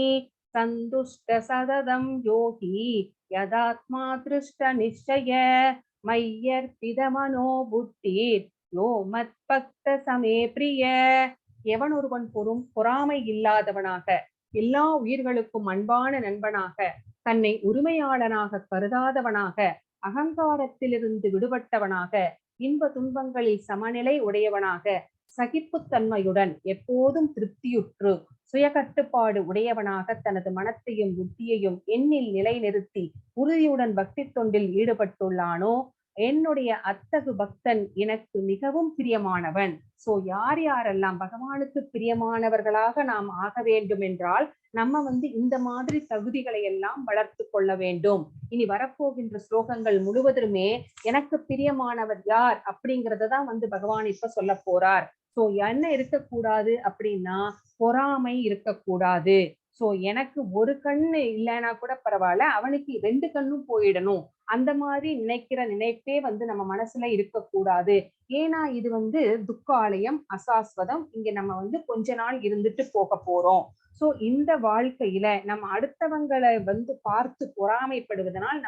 சந்துஷ்ட சததம் யோகி யதாத்மா திருஷ்ட நிச்சய மையர்பித மனோ புத்திர் யோ மத் பக்த சமே பிரிய. எவன் ஒருவன் பொறாமை இல்லாதவனாக, எல்லா உயிர்களுக்கும் அன்பான நண்பனாக, தன்னை உரிமையாளனாக கருதாதவனாக, அகங்காரத்திலிருந்து விடுபட்டவனாக, இன்ப துன்பங்களில் சமநிலை உடையவனாக, சகிப்புத்தன்மையுடன் எப்போதும் திருப்தியுற்று சுய கட்டுப்பாடு உடையவனாக தனது மனத்தையும் புத்தியையும் எண்ணில் நிலைநிறுத்தி உறுதியுடன் பக்தி தொண்டில் ஈடுபட்டுள்ளானோ என்னுடைய அத்தகு பக்தன் எனக்கு மிகவும் பிரியமானவன். சோ யார் யாரெல்லாம் பகவானுக்கு பிரியமானவர்களாக நாம் ஆக வேண்டும் என்றால் நம்ம இந்த மாதிரி தகுதிகளை எல்லாம் வளர்த்து கொள்ள வேண்டும். இனி வரப்போகின்ற ஸ்லோகங்கள் முழுவதுமே எனக்கு பிரியமானவர் யார் அப்படிங்கறதான் பகவான் இப்ப சொல்ல போறார். சோ என்ன இருக்கக்கூடாது அப்படின்னா பொறாமை இருக்கக்கூடாது. சோ எனக்கு ஒரு கண்ணு இல்லைன்னா கூட பரவாயில்ல, அவனுக்கு 2 கண்ணும் போயிடணும், அந்த மாதிரி நினைக்கிற நினைப்பே நம்ம மனசுல இருக்கக்கூடாது. ஏன்னா இது துக்காலயம், அசாஸ்வதம். இங்க நம்ம கொஞ்ச நாள் இருந்துட்டு போக போறோம். சோ இந்த வாழ்க்கையில நம்ம அடுத்தவங்களை பார்த்து பொறாமைப்படுவதனால்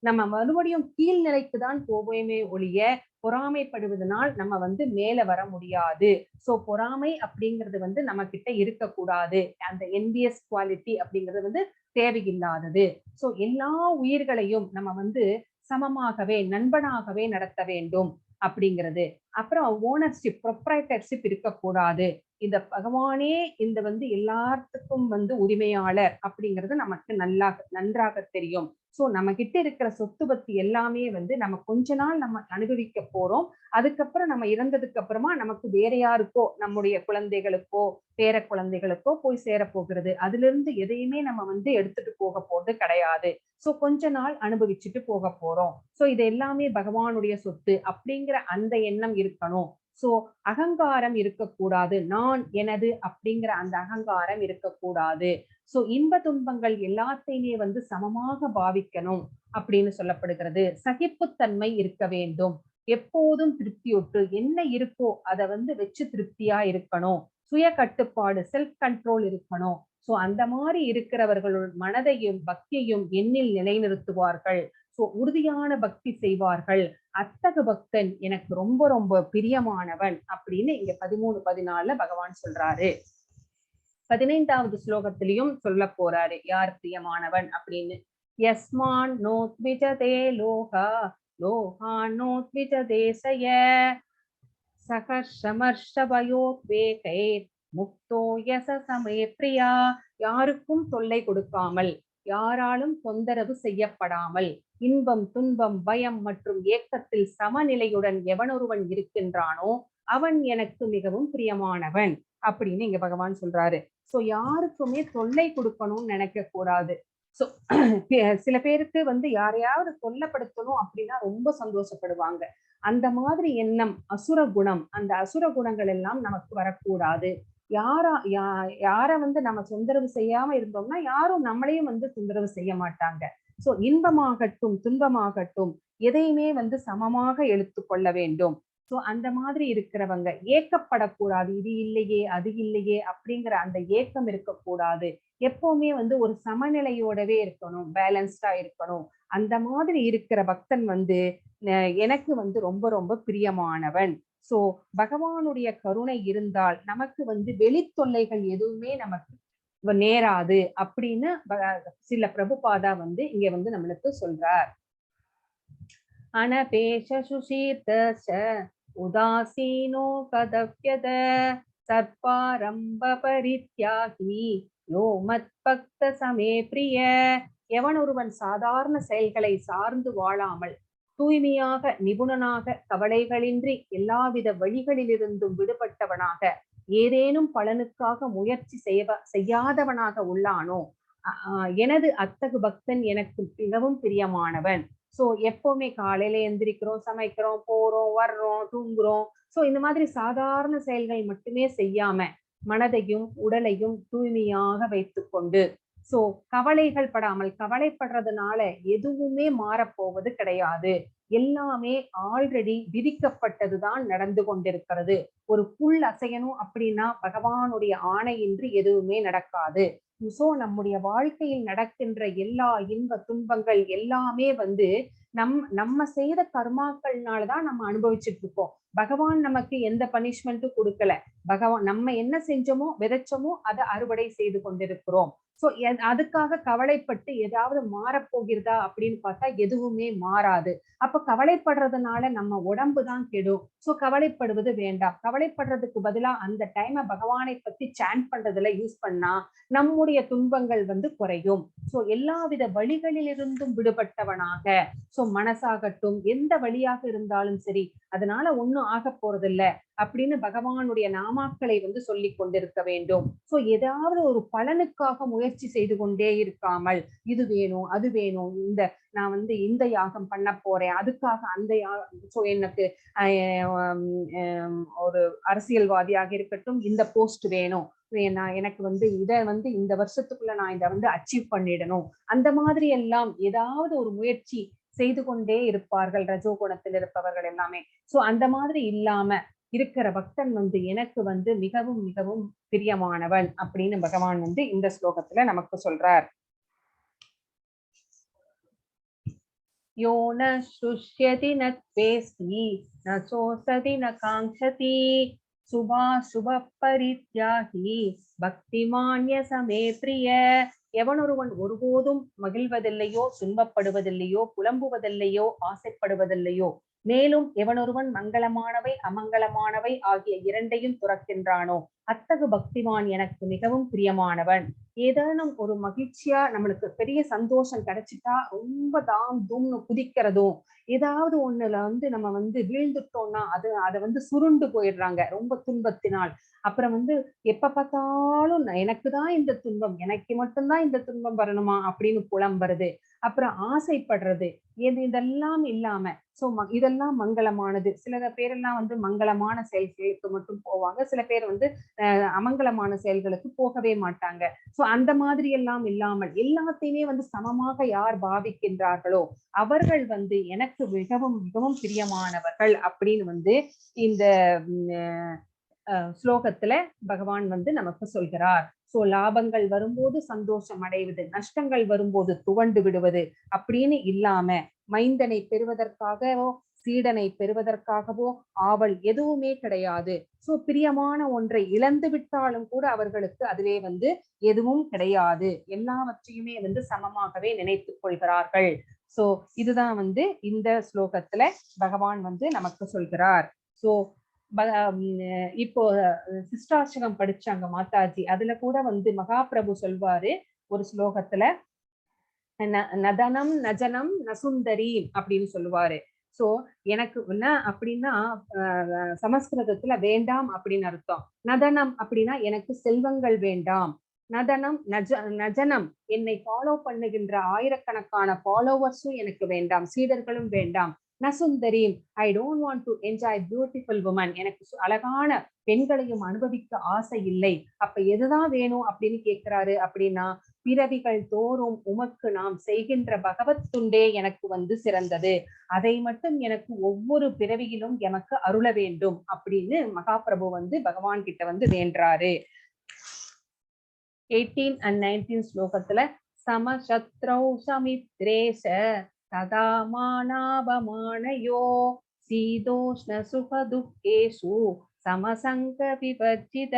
நம்ம மறுபடியும் கீழ்நிலைக்கு தான் போவோமே ஒழிய பொறாமைப்படுவதனால் நம்ம மேல வர முடியாது. சோ பொறாமை அப்படிங்கிறது நம்ம கிட்ட இருக்கக்கூடாது. அந்த என்வியஸ் குவாலிட்டி அப்படிங்கிறது தேவையில்லாதது. சோ எல்லா உயிர்களையும் நம்ம சமமாகவே நண்பனாகவே நடத்த வேண்டும் அப்படிங்கிறது. அப்புறம் ஓனர்ஷிப், ப்ரொப்ரைட்டர்ஷிப் இருக்கக்கூடாது. இந்த பகவானே இந்த எல்லாத்துக்கும் உரிமையாளர் அப்படிங்கிறது நமக்கு நன்றாக தெரியும். சோ நம்ம கிட்ட இருக்கிற சொத்து பத்தி எல்லாமே நம்ம கொஞ்ச நாள் நம்ம அனுபவிக்க போறோம். அதுக்கப்புறம் நம்ம இறந்ததுக்கு அப்புறமா நமக்கு வேற யாருக்கோ, நம்முடைய குழந்தைகளுக்கோ பேர குழந்தைகளுக்கோ போய் சேர போகிறது. அதுல இருந்து எதையுமே நம்ம எடுத்துட்டு போக போறது கிடையாது. சோ கொஞ்ச நாள் அனுபவிச்சுட்டு போக போறோம். சோ இது எல்லாமே பகவானுடைய சொத்து அப்படிங்கிற அந்த எண்ணம் இருக்கணும். சோ அகங்காரம் இருக்கக்கூடாது. நான், எனது அப்படிங்கிற அந்த அகங்காரம் இருக்கக்கூடாது. சோ இன்ப துன்பங்கள் எல்லாத்தையுமே சமமாக பாவிக்கணும் அப்படின்னு சொல்லப்படுகிறது. சகிப்புத்தன்மை இருக்க வேண்டும். எப்போதும் திருப்தியுற்று என்ன இருக்கோ அதை வச்சு திருப்தியா இருக்கணும். சுய கட்டுப்பாடு, செல்ஃப் கண்ட்ரோல் இருக்கணும். சோ அந்த மாதிரி இருக்கிறவர்களோட மனதையும் பக்தியையும் எண்ணில் நிலைநிறுத்துவார்கள். சோ உறுதியான பக்தி செய்வார்கள். அத்தகு பக்தன் எனக்கு ரொம்ப ரொம்ப பிரியமானவன் அப்படின்னு இங்க 13-14 பகவான் சொல்றாரு. 15வது ஸ்லோகத்திலையும் சொல்ல போறாரு யார் பிரியமானவன் அப்படின்னு. யஸ்மான் நோத்விஜதே லோகா லோகான் நோத்விஜதே சய சகர்ஷமர்ஷபயோத்வேகை முக்தோ யச சமே பிரியா. யாருக்கும் தொல்லை கொடுக்காமல், யாராலும் தொந்தரவு செய்யப்படாமல், இன்பம் துன்பம் பயம் மற்றும் ஏக்கத்தில் சமநிலையுடன் எவனொருவன் இருக்கின்றானோ அவன் எனக்கு மிகவும் பிரியமானவன் அப்படின்னு இங்க பகவான் சொல்றாரு. சோ யாருக்குமே தொல்லை கொடுக்கணும்னு நினைக்க கூடாது. சோ சில பேருக்கு யாரையாவது தொல்லப்படுத்தணும் அப்படின்னா ரொம்ப சந்தோஷப்படுவாங்க. அந்த மாதிரி எண்ணம் அசுர குணம். அந்த அசுர குணங்கள் எல்லாம் நமக்கு வரக்கூடாது. யார நம்ம தொந்தரவு செய்யாம இருந்தோம்னா யாரும் நம்மளையும் தொந்தரவு செய்ய மாட்டாங்க. சோ இன்பமாகட்டும் துன்பமாகட்டும் எதையுமே வந்து சமமாக எடுத்துக்கொள்ள வேண்டும். சோ அந்த மாதிரி இருக்கிறவங்க ஏக்கப்படக்கூடாது. இது இல்லையே அது இல்லையே அப்படிங்கிற அந்த ஏக்கம் இருக்கக்கூடாது. எப்பவுமே வந்து ஒரு சமநிலையோடவே இருக்கணும், பேலன்ஸ்டா இருக்கணும். அந்த மாதிரி இருக்கிற பக்தன் வந்து எனக்கு வந்து ரொம்ப ரொம்ப பிரியமானவன். சோ பகவானுடைய கருணை இருந்தால் நமக்கு வந்து வெளி தொல்லைகள் எதுவுமே நமக்கு நேராது அப்படின்னு சில பிரபுபாதா வந்து இங்க வந்து நம்மளுக்கு சொல்றார். அனபேஷ சுஷீர்தச உதாசீனோ கதவ்யத சர்பாரம்ப பரித்யாகி யோ மத் பக்த சமே பிரிய. எவன் ஒருவன் சாதாரண செயல்களை சார்ந்து வாழாமல் தூய்மையாக நிபுணனாக கவலைகளின்றி எல்லாவித வழிகளிலிருந்தும் விடுபட்டவனாக ஏதேனும் பலனுக்காக முயற்சி செய்யாதவனாக உள்ளானோ எனது அத்தகு பக்தன் எனக்கு மிகவும் பிரியமானவன். சோ எப்பவுமே காலையில எந்திரிக்கிறோம், சமைக்கிறோம், போறோம், வர்றோம், தூங்குறோம். சோ இந்த மாதிரி சாதாரண செயல்கள் மட்டுமே செய்யாம மனதையும் உடலையும் தூய்மையாக வைத்துக்கொண்டு சோ கவலைகள் படாமல், கவலைப்படுறதுனால எதுவுமே மாறப்போவது கிடையாது. எல்லாமே ஆல்ரெடி விதிக்கப்பட்டதுதான் நடந்து கொண்டிருக்கிறது. ஒரு புல் அசையணும் அப்படின்னா பகவானுடைய ஆணையின்றி எதுவுமே நடக்காது. சோ நம்முடைய வாழ்க்கையில் நடக்கின்ற எல்லா இன்ப துன்பங்கள் எல்லாமே வந்து நம்ம செய்த கர்மாக்கள்னாலதான் நம்ம அனுபவிச்சுட்டு இருக்கோம். பகவான் நமக்கு எந்த பனிஷ்மெண்ட்டும் கொடுக்கல. பகவான் நம்ம என்ன செஞ்சோமோ விதைச்சோமோ அதை அறுவடை செய்து கொண்டிருக்கிறோம். சோ அதுக்காக கவலைப்பட்டு ஏதாவது மாறப்போகிறதா அப்படின்னு பார்த்தா எதுவுமே மாறாது. அப்ப கவலைப்படுறதுனால நம்ம உடம்பு தான் கெடும். சோ கவலைப்படுவது வேண்டாம். கவலைப்படுறதுக்கு பதிலா அந்த டைமை பகவானை பத்தி சாண்ட் பண்றதுல யூஸ் பண்ணா நம்முடைய துன்பங்கள் வந்து குறையும். சோ எல்லாவித வழிகளிலிருந்தும் விடுபட்டவனாக சோ மனசாகட்டும் எந்த வழியாக இருந்தாலும் சரி அதனால ஒண்ணும் ஆக போறதில்ல அப்படின்னு பகவானுடைய நாமாக்களை வந்து சொல்லி கொண்டிருக்க வேண்டும். சோ ஏதாவது ஒரு பலனுக்காக முயற்சி செய்து கொண்டே இருக்காமல் இது வேணும் அது வேணும், நான் வந்து இந்த யாகம் பண்ண போறேன் அதுக்காக அந்த சோ எனக்கு ஒரு அரசியல்வாதியாக இருக்கட்டும் இந்த போஸ்ட் வேணும், எனக்கு வந்து இதை வந்து இந்த வருஷத்துக்குள்ள நான் இதை வந்து அச்சீவ் பண்ணிடணும், அந்த மாதிரி எல்லாம் ஏதாவது ஒரு முயற்சி செய்து கொண்டே இருப்பார்கள் ரஜோகுணத்தில் இருப்பவர்கள் எல்லாமே. சோ அந்த மாதிரி இல்லாம இருக்கிற பக்தன் வந்து எனக்கு வந்து மிகவும் மிகவும் பிரியமானவன் அப்படின்னு பகவான் வந்து இந்த ஸ்லோகத்துல நமக்கு சொல்றார். யோ ந சுஷ்யதி ந த்வேஷ்டி ந சோசதி ந காங்க்ஷதி சுபாசுப பரித்யாகி பக்திமான்ய சமே பிரிய. எவனொருவன் ஒருபோதும் மகிழ்வதில்லையோ, துன்பப்படுவதில்லையோ, புலம்புவதில்லையோ, ஆசைப்படுவதில்லையோ, மேலும் எவனொருவன் மங்களமானவை அமங்கலமானவை ஆகிய இரண்டையும் துறக்கின்றானோ அத்தகு பக்திமான் எனக்கு மிகவும் பிரியமானவன். ஏதானும் ஒரு மகிழ்ச்சியா நம்மளுக்கு பெரிய சந்தோஷம் கிடைச்சிட்டா ரொம்ப தாம் தூம்னு குதிக்கிறதும், ஏதாவது ஒண்ணுல வந்து நம்ம வந்து வீழ்ந்துட்டோம்னா அதை வந்து சுருண்டு போயிடுறாங்க ரொம்ப துன்பத்தினால். அப்புறம் வந்து எப்ப பார்த்தாலும் எனக்குதான் இந்த துன்பம், எனக்கு மட்டும்தான் இந்த துன்பம் வரணுமா அப்படின்னு புலம்புறது, அப்புறம் ஆசைப்படுறது, இதெல்லாம் இல்லாம சோ இதெல்லாம் மங்களமானது. சில பேரெல்லாம் வந்து மங்களமான செயல்களுக்கு மட்டும் போவாங்க, சில பேர் வந்து அமங்கலமான செயல்களுக்கு போகவே மாட்டாங்க. சோ அந்த மாதிரி எல்லாம் இல்லாமல் எல்லாத்தையுமே வந்து சமமாக யார் பாவிக்கின்றார்களோ அவர்கள் வந்து எனக்கு மிகவும் மிகவும் பிரியமானவர்கள் அப்படின்னு வந்து இந்த ஸ்லோகத்துல பகவான் வந்து நமக்கு சொல்கிறார். சோ லாபங்கள் வரும்போது சந்தோஷம் அடைவது, நஷ்டங்கள் வரும்போது துவண்டு விடுவது அப்படின்னு இல்லாம மைந்தனை பெறுவதற்காகவோ சீடனை பெறுவதற்காகவோ ஆவல் எதுவுமே கிடையாது. சோ பிரியமான ஒன்றை இழந்து விட்டாலும் கூட அவர்களுக்கு அதுவே வந்து எதுவும் கிடையாது. எல்லாவற்றையுமே வந்து சமமாகவே நினைத்துக் கொள்கிறார்கள். சோ இதுதான் வந்து இந்த ஸ்லோகத்துல பகவான் வந்து நமக்கு சொல்கிறார். சோ இப்போ சிஷ்டாட்சகம் படிச்சாங்க மாதாஜி, அதுல கூட வந்து மகாபிரபு சொல்வாரு ஒரு ஸ்லோகத்துல, நதனம் நஜனம் நசுந்தரி அப்படின்னு சொல்லுவாரு. சோ எனக்கு என்ன அப்படின்னா சமஸ்கிருதத்துல வேண்டாம் அப்படின்னு அர்த்தம். நதனம் அப்படின்னா எனக்கு செல்வங்கள் வேண்டாம். நதனம் நஜனம் என்னை ஃபாலோ பண்ணுகின்ற ஆயிரக்கணக்கான ஃபாலோவர்ஸும் எனக்கு வேண்டாம், சீடர்களும் வேண்டாம். நசுந்தரீம், I don't want to enjoy beautiful woman, எனக்கு அழகான பெண்களையும் அனுபவிக்க ஆசை இல்லை. அப்ப எதுதான் வேணும் அப்படின்னு கேட்கிறாரு அப்படின்னா, பிறவிகள் தோறும் உமக்கு நாம் செய்கின்ற பகவத் துண்டே எனக்கு வந்து சிறந்தது, அதை மட்டும் எனக்கு ஒவ்வொரு பிறவியிலும் எமக்கு அருள வேண்டும் அப்படின்னு மகாபிரபு வந்து பகவான் கிட்ட வந்து வேண்டாரு. 18 and 19 ஸ்லோகத்துல சமசத்ரௌ சமித்ரேஷ ததா மானாபமானயோ சீதோஷ்ண சுக துக்கேஷு சமசங்க விவர்ஜித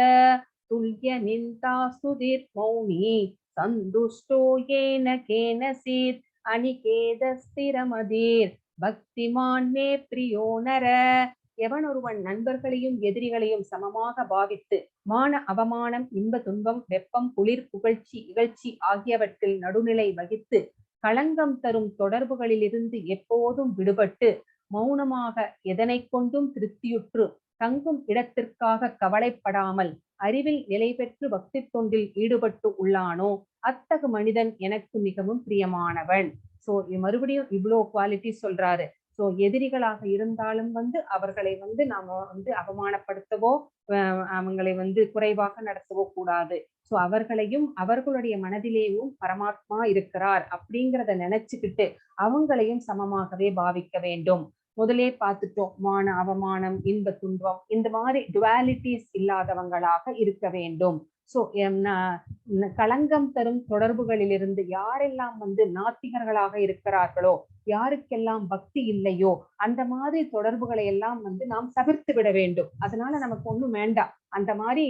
துல்ய நிந்தாஸ்துதிர் மௌனி சந்துஷ்டோ ஏன கேனசித் அனிகேதஸ்திரமதீர் பக்திமான் மே பிரியோ நர. எவன் ஒருவன் நண்பர்களையும் எதிரிகளையும் சமமாக பாவித்து மான அவமானம், இன்ப துன்பம், வெப்பம், குளிர், புகழ்ச்சி, இகழ்ச்சி ஆகியவற்றில் நடுநிலை வகித்து களங்கம் தரும் தொடர்புகளிலிருந்து எப்போதும் விடுபட்டு மௌனமாக எதனை கொண்டும் திருப்தியுற்று தங்கும் இடத்திற்காக கவலைப்படாமல் அறிவில் நிலை பெற்று பக்தி தொண்டில் ஈடுபட்டு உள்ளானோ அத்தகு மனிதன் எனக்கு மிகவும் பிரியமானவன். சோ மறுபடியும் இவ்வளோ குவாலிட்டி சொல்றாரு. சோ எதிரிகளாக இருந்தாலும் வந்து அவர்களை வந்து நாம வந்து அவமானப்படுத்தவோ அவங்களை வந்து குறைவாக நடத்தவோ கூடாது. சோ அவர்களையும் அவர்களுடைய மனதிலேயும் பரமாத்மா இருக்கிறார் அப்படிங்கிறத நினைச்சுக்கிட்டு அவங்களையும் சமமாகவே பாவிக்க வேண்டும். முதலே பார்த்துட்டோம், மான அவமானம், இன்ப துன்பம், இந்த மாதிரி டுவாலிட்டிஸ் இல்லாதவங்களாக இருக்க வேண்டும். சோ களங்கம் தரும் தொடர்புகளிலிருந்து யாரெல்லாம் வந்து நாத்திகர்களாக இருக்கிறார்களோ, யாருக்கெல்லாம் பக்தி இல்லையோ அந்த மாதிரி தொடர்புகளை எல்லாம் வந்து நாம் தவிர்த்து விட வேண்டும். அதனால நமக்கு ஒண்ணும் வேண்டாம், அந்த மாதிரி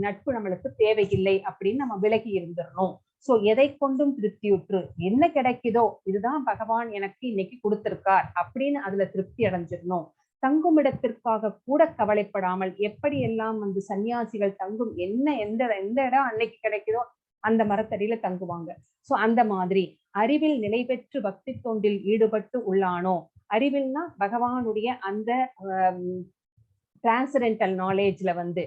நட்பு நம்மளுக்கு தேவையில்லை அப்படின்னு நம்ம விலகி இருந்துடணும். சோ எதை கொண்டும் திருப்தியுற்று என்ன கிடைக்குதோ இதுதான் பகவான் எனக்கு இன்னைக்கு கொடுத்திருக்கார் அப்படின்னு அதுல திருப்தி அடைஞ்சிடணும். தங்கும் இடத்திற்காக கூட கவலைப்படாமல், எப்படி எல்லாம் வந்து சன்னியாசிகள் தங்கும் என்ன எந்த இடம் அன்னைக்கு கிடைக்குதோ அந்த மரத்தடியில தங்குவாங்க. சோ அந்த மாதிரி அறிவில் நிலை பெற்று பக்தி தொண்டில் ஈடுபட்டு உள்ளானோ, அறிவில்னா பகவானுடைய அந்த டிரான்சென்டென்டல் நாலேஜ்ல வந்து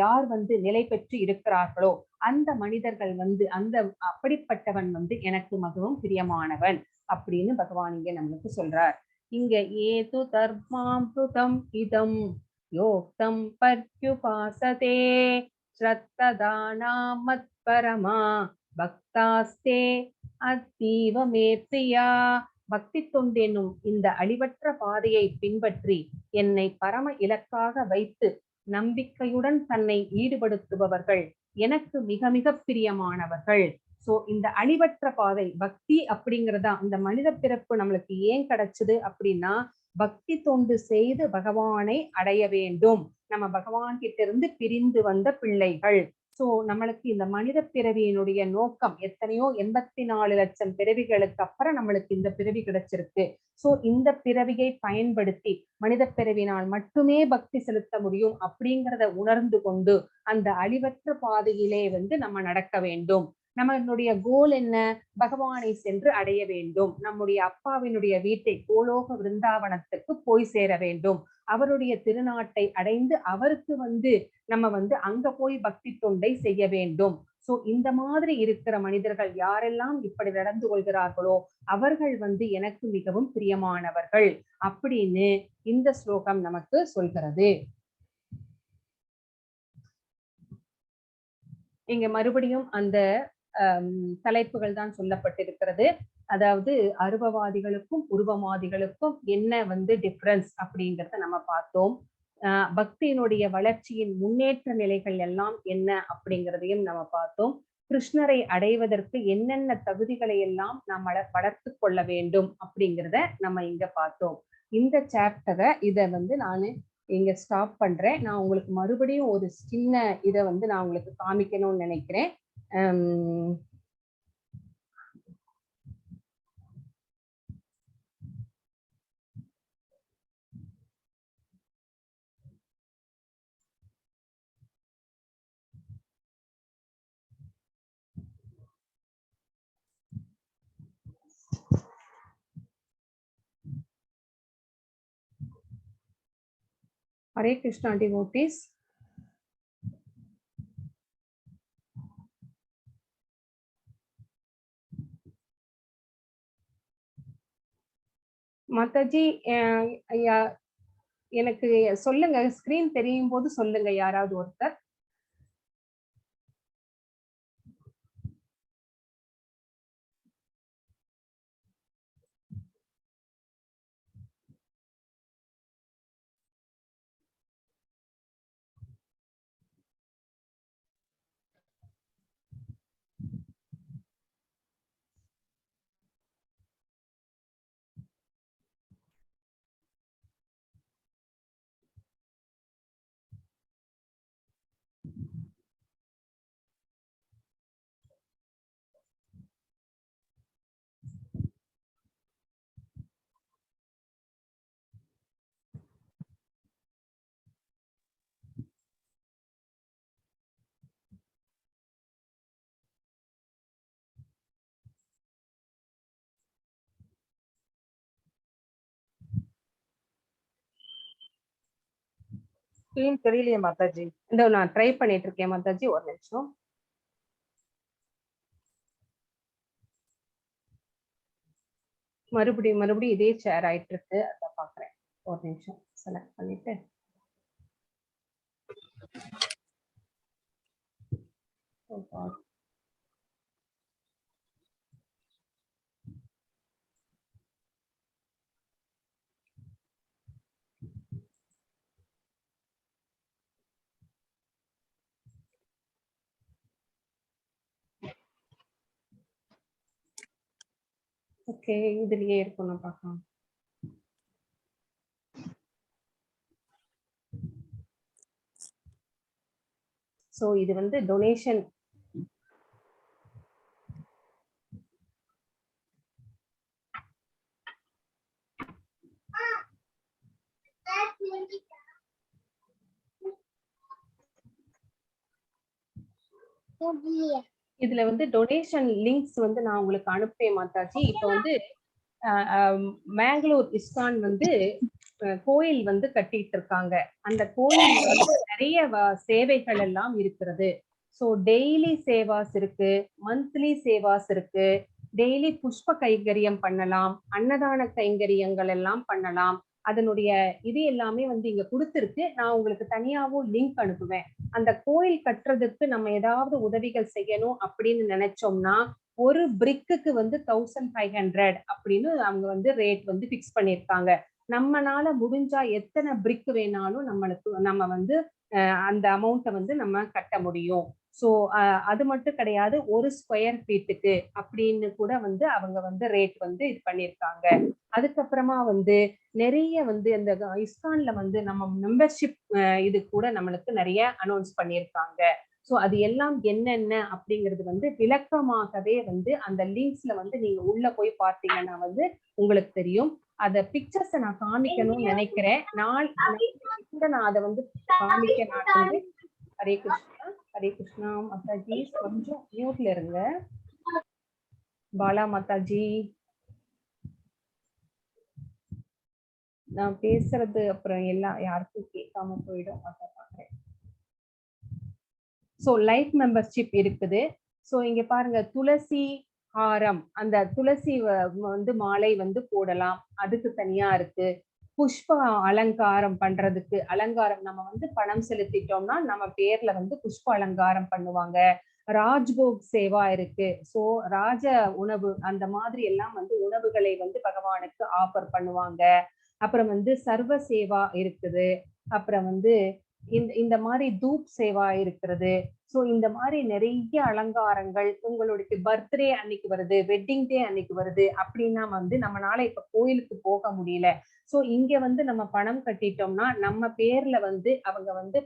யார் வந்து நிலை பெற்று இருக்கிறார்களோ அந்த மனிதர்கள் வந்து அந்த அப்படிப்பட்டவன் வந்து எனக்கு மிகவும் பிரியமானவன் அப்படின்னு பகவான் இங்க நம்மளுக்கு சொல்றார். இங்க ஏது தர்மாம்ருதம் இதம் யோக்தம் பர்யுபாசதே ஸ்ரத்ததானாமத் பரமா பக்தாஸ்தே அத்தீவ மே பிரியா. பக்தி தொண்டெனும் இந்த அழிவற்ற பாதையை பின்பற்றி என்னை பரம இலக்காக வைத்து நம்பிக்கையுடன் தன்னை ஈடுபடுத்துபவர்கள் எனக்கு மிக மிக பிரியமானவர்கள். சோ இந்த அழிவற்ற பாதை பக்தி அப்படிங்கிறதா இந்த மனித பிறப்பு நம்மளுக்கு ஏன் கிடைச்சது அப்படின்னா, பக்தி தொண்டு செய்து பகவானை அடைய வேண்டும். நம்ம பகவான் கிட்ட இருந்து பிரிந்து வந்த பிள்ளைகள். சோ நம்மளுக்கு இந்த மனித பிறவியினுடைய நோக்கம் எத்தனையோ 84 லட்சம் பிறவிகளுக்கு அப்புறம் நம்மளுக்கு இந்த பிறவி கிடைச்சிருக்கு. சோ இந்த பிறவியை பயன்படுத்தி மனித பிறவினால் மட்டுமே பக்தி செலுத்த முடியும் அப்படிங்கிறத உணர்ந்து கொண்டு அந்த அழிவற்ற பாதையிலே வந்து நம்ம நடக்க வேண்டும். நம்மளுடைய கோல் என்ன? பகவானை சென்று அடைய வேண்டும். நம்முடைய அப்பாவினுடைய வீட்டை கோலோக விருந்தாவனத்துக்கு போய் சேர வேண்டும். அவருடைய திருநாட்டை அடைந்து அவருக்கு வந்து நம்ம வந்து அங்க போய் பக்தி தொண்டை செய்ய வேண்டும். சோ இந்த மாதிரி இருக்கிற மனிதர்கள் யாரெல்லாம் இப்படி நடந்து கொள்கிறார்களோ அவர்கள் வந்து எனக்கு மிகவும் பிரியமானவர்கள் அப்படின்னு இந்த ஸ்லோகம் நமக்கு சொல்கிறது. இங்க மறுபடியும் அந்த தலைப்புகள் தான் சொல்லப்பட்டிருக்கிறது. அதாவது அருவவாதிகளுக்கும் உருவவாதிகளுக்கும் என்ன வந்து டிஃபரன்ஸ் அப்படிங்கிறத நம்ம பார்த்தோம். பக்தியினுடைய வளர்ச்சியின் முன்னேற்ற நிலைகள் எல்லாம் என்ன அப்படிங்கிறதையும் நம்ம பார்த்தோம். கிருஷ்ணரை அடைவதற்கு என்னென்ன தகுதிகளை எல்லாம் நாம் வளர்த்து கொள்ள வேண்டும் அப்படிங்கிறத நம்ம இங்க பார்த்தோம். இந்த சாப்டரை இதை வந்து நான் இங்க ஸ்டாப் பண்றேன். நான் உங்களுக்கு மறுபடியும் ஒரு சின்ன இதை வந்து நான் உங்களுக்கு காமிக்கணும்னு நினைக்கிறேன். Hare Krishna devotees. மாதாஜி எனக்கு சொல்லுங்க, ஸ்கிரீன் தெரியும் போது சொல்லுங்க யாராவது ஒருத்தர். ஸ்கிரீன் தெரியலையே மாதாஜி. இந்த நான் ட்ரை பண்ணிட்டு இருக்கேன் மாதாஜி, ஒரு நிமிஷம். மறுபடியும் இதே ஷேர் ஆயிட்டு இருக்கு, அத பாக்குறேன். ஒரு நிமிஷம் செலக்ட் பண்ணிட்டு. ஓகே, இதுலயே இருக்கணும் பார்க்கலாம். சோ இது வந்து டொனேஷன். இதுல வந்து டொனேஷன் லிங்க்ஸ் வந்து நான் உங்களுக்கு அனுப்புறேன் மாதாஜி. இப்ப வந்து மேங்களூர் இஸ்கான் வந்து கோயில் வந்து கட்டிட்டு இருக்காங்க. அந்த கோயில் வந்து நிறைய சேவைகள் எல்லாம் இருக்கிறது. சோ டெய்லி சேவாஸ் இருக்கு, மந்த்லி சேவாஸ் இருக்கு, டெய்லி புஷ்ப கைங்கரியம் பண்ணலாம், அன்னதான கைங்கரியங்கள் எல்லாம் பண்ணலாம். அதனுடைய இது எல்லாமே வந்து இங்க கொடுத்திருக்கு. நான் உங்களுக்கு தனியாவும் லிங்க் அனுப்புவேன். அந்த கோயில் கட்டுறதுக்கு நம்ம ஏதாவது உதவிகள் செய்யணும் அப்படின்னு நினைச்சோம்னா ஒரு பிரிக்குக்கு வந்து 1500 அப்படின்னு அவங்க வந்து ரேட் வந்து பிக்ஸ் பண்ணிருக்காங்க. நம்மனால முடிஞ்சா எத்தனை பிரிக் வேணாலும் நம்ம வந்து அந்த அமௌண்ட்டை வந்து நம்ம கட்ட முடியும். சோ அது மட்டும் கிடையாது, ஒரு ஸ்கொயர் ஃபீட்டுக்கு அப்படின்னு கூட வந்து அவங்க வந்து ரேட் வந்து இது பண்ணிருக்காங்க. அதுக்கப்புறமா வந்து நிறைய வந்து இந்த இஸ்கான்ல வந்து நம்ம மெம்பர்ஷிப் இது கூட நம்மளுக்கு நிறைய அனௌன்ஸ் பண்ணியிருக்காங்க. சோ அது எல்லாம் என்னென்ன அப்படிங்கிறது வந்து விளக்கமாகவே வந்து அந்த லிங்க்ஸ்ல வந்து நீங்க உள்ள போய் பார்த்தீங்கன்னா வந்து உங்களுக்கு தெரியும். அத பிக்சர்ஸை நான் காமிக்கணும்னு நினைக்கிறேன். நான் அதை வந்து காமிக்க நான் வந்து ஹரே கிருஷ்ணா, ஹரே கிருஷ்ணா மாதாஜி. கொஞ்சம் மியூட்ல இருங்க. பாலா மாதாஜி, நான் பேசுறது அப்புறம் எல்லாம் யாருக்கும் கேட்காம போயிடும். அதை பாக்குறேன். சோ லைஃப் மெம்பர்ஷிப் இருக்குது. சோ இங்க பாருங்க, துளசி ஹாரம், அந்த துளசி வந்து மாலை வந்து போடலாம், அதுக்கு தனியா இருக்கு. புஷ்ப அலங்காரம் பண்றதுக்கு, அலங்காரம் நம்ம வந்து பணம் செலுத்திட்டோம்னா நம்ம பேர்ல வந்து புஷ்ப அலங்காரம் பண்ணுவாங்க. ராஜ்போக் சேவா இருக்கு. சோ ராஜ உணவு அந்த மாதிரி எல்லாம் வந்து உணவுகளை வந்து பகவானுக்கு ஆஃபர் பண்ணுவாங்க. அப்புறம் வந்து சர்வ சேவா இருக்குது. அப்புறம் வந்து இந்த மாதிரி தூப் சேவா இருக்கிறது. சோ இந்த மாதிரி நிறைய அலங்காரங்கள் உங்களுடைய பர்த்டே அன்னைக்கு வருது, வெட்டிங் டே அன்னைக்கு வருது அப்படின்னா வந்து நம்மளால இப்ப கோயிலுக்கு போக முடியல. சோ இங்க வந்து நம்ம பணம் கட்டிட்டோம்னா நம்ம பேர்ல வந்து அவங்க வந்து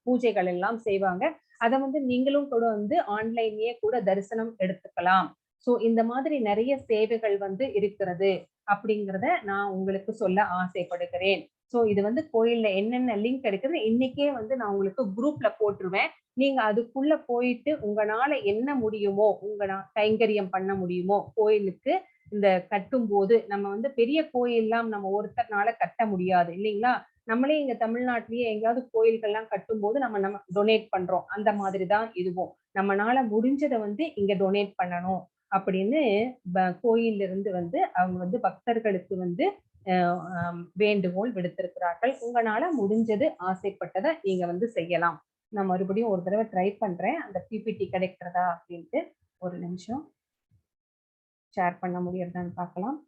பூஜைகள் எல்லாம் செய்வாங்க. அதை வந்து நீங்களும் கூட வந்து ஆன்லைன்லயே கூட தரிசனம் எடுத்துக்கலாம். சோ இந்த மாதிரி நிறைய சேவைகள் வந்து இருக்கிறது அப்படிங்கிறத நான் உங்களுக்கு சொல்ல ஆசைப்படுகிறேன். சோ இது வந்து கோயில்ல என்னென்ன லிங்க் இருக்குது இன்னைக்கே வந்து நான் உங்களுக்கு குரூப்ல போட்டுருவேன். நீங்க அதுக்குள்ள போயிட்டு உங்களால என்ன முடியுமோ, கைங்கரியம் பண்ண முடியுமோ கோயிலுக்கு இந்த கட்டும் போது, நம்ம வந்து பெரிய கோயில்லாம் நம்ம ஒருத்தர்னால கட்ட முடியாது இல்லைங்களா? நம்மளே இங்க தமிழ்நாட்டிலேயே எங்கேயாவது கோயில்கள்லாம் கட்டும் போது நம்ம டொனேட் பண்றோம். அந்த மாதிரி தான் இதுவும். நம்மனால முடிஞ்சதை வந்து இங்க டொனேட் பண்ணணும் அப்படின்னு கோயில்ல இருந்து வந்து அவங்க வந்து பக்தர்களுக்கு வந்து வேண்டுகோள் விடுத்திருக்கிறார்கள். உங்களால முடிஞ்சது ஆசைப்பட்டதை நீங்க வந்து செய்யலாம். நான் மறுபடியும் ஒரு தடவை ட்ரை பண்றேன் அந்த பிபிடி கிடைக்கிறதா அப்படின்ட்டு. ஒரு நிமிஷம் ஷேர் பண்ண முடியறதான்னு பார்க்கலாம்.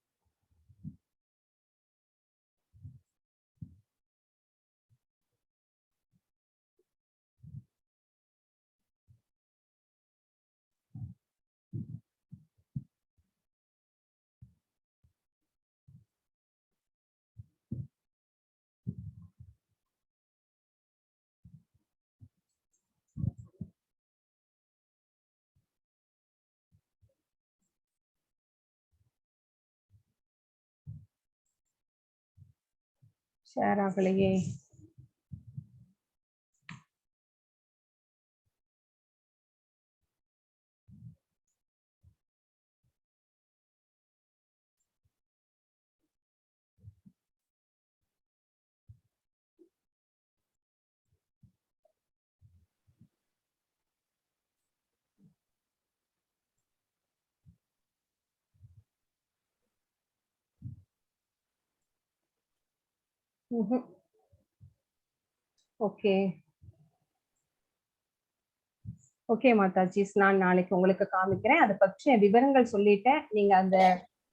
ஷேர் ஆகலையே. ஓகே ஓகே மாதாஜி, நான் நாளைக்கு உங்களுக்கு காமிக்கிறேன். அதை பற்றிய விவரங்கள் சொல்லிட்டேன். நீங்க அந்த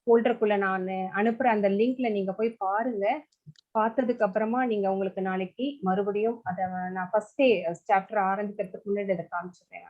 ஃபோல்டருக்குள்ள நான் அனுப்புற அந்த லிங்க்ல நீங்க போய் பாருங்க. பார்த்ததுக்கு அப்புறமா நீங்க உங்களுக்கு நாளைக்கு மறுபடியும் அதை நான் ஃபர்ஸ்டே சாப்டர் ஆரம்பிக்கிறதுக்கு முன்னாடி அதை காமிச்சிடுறேன்.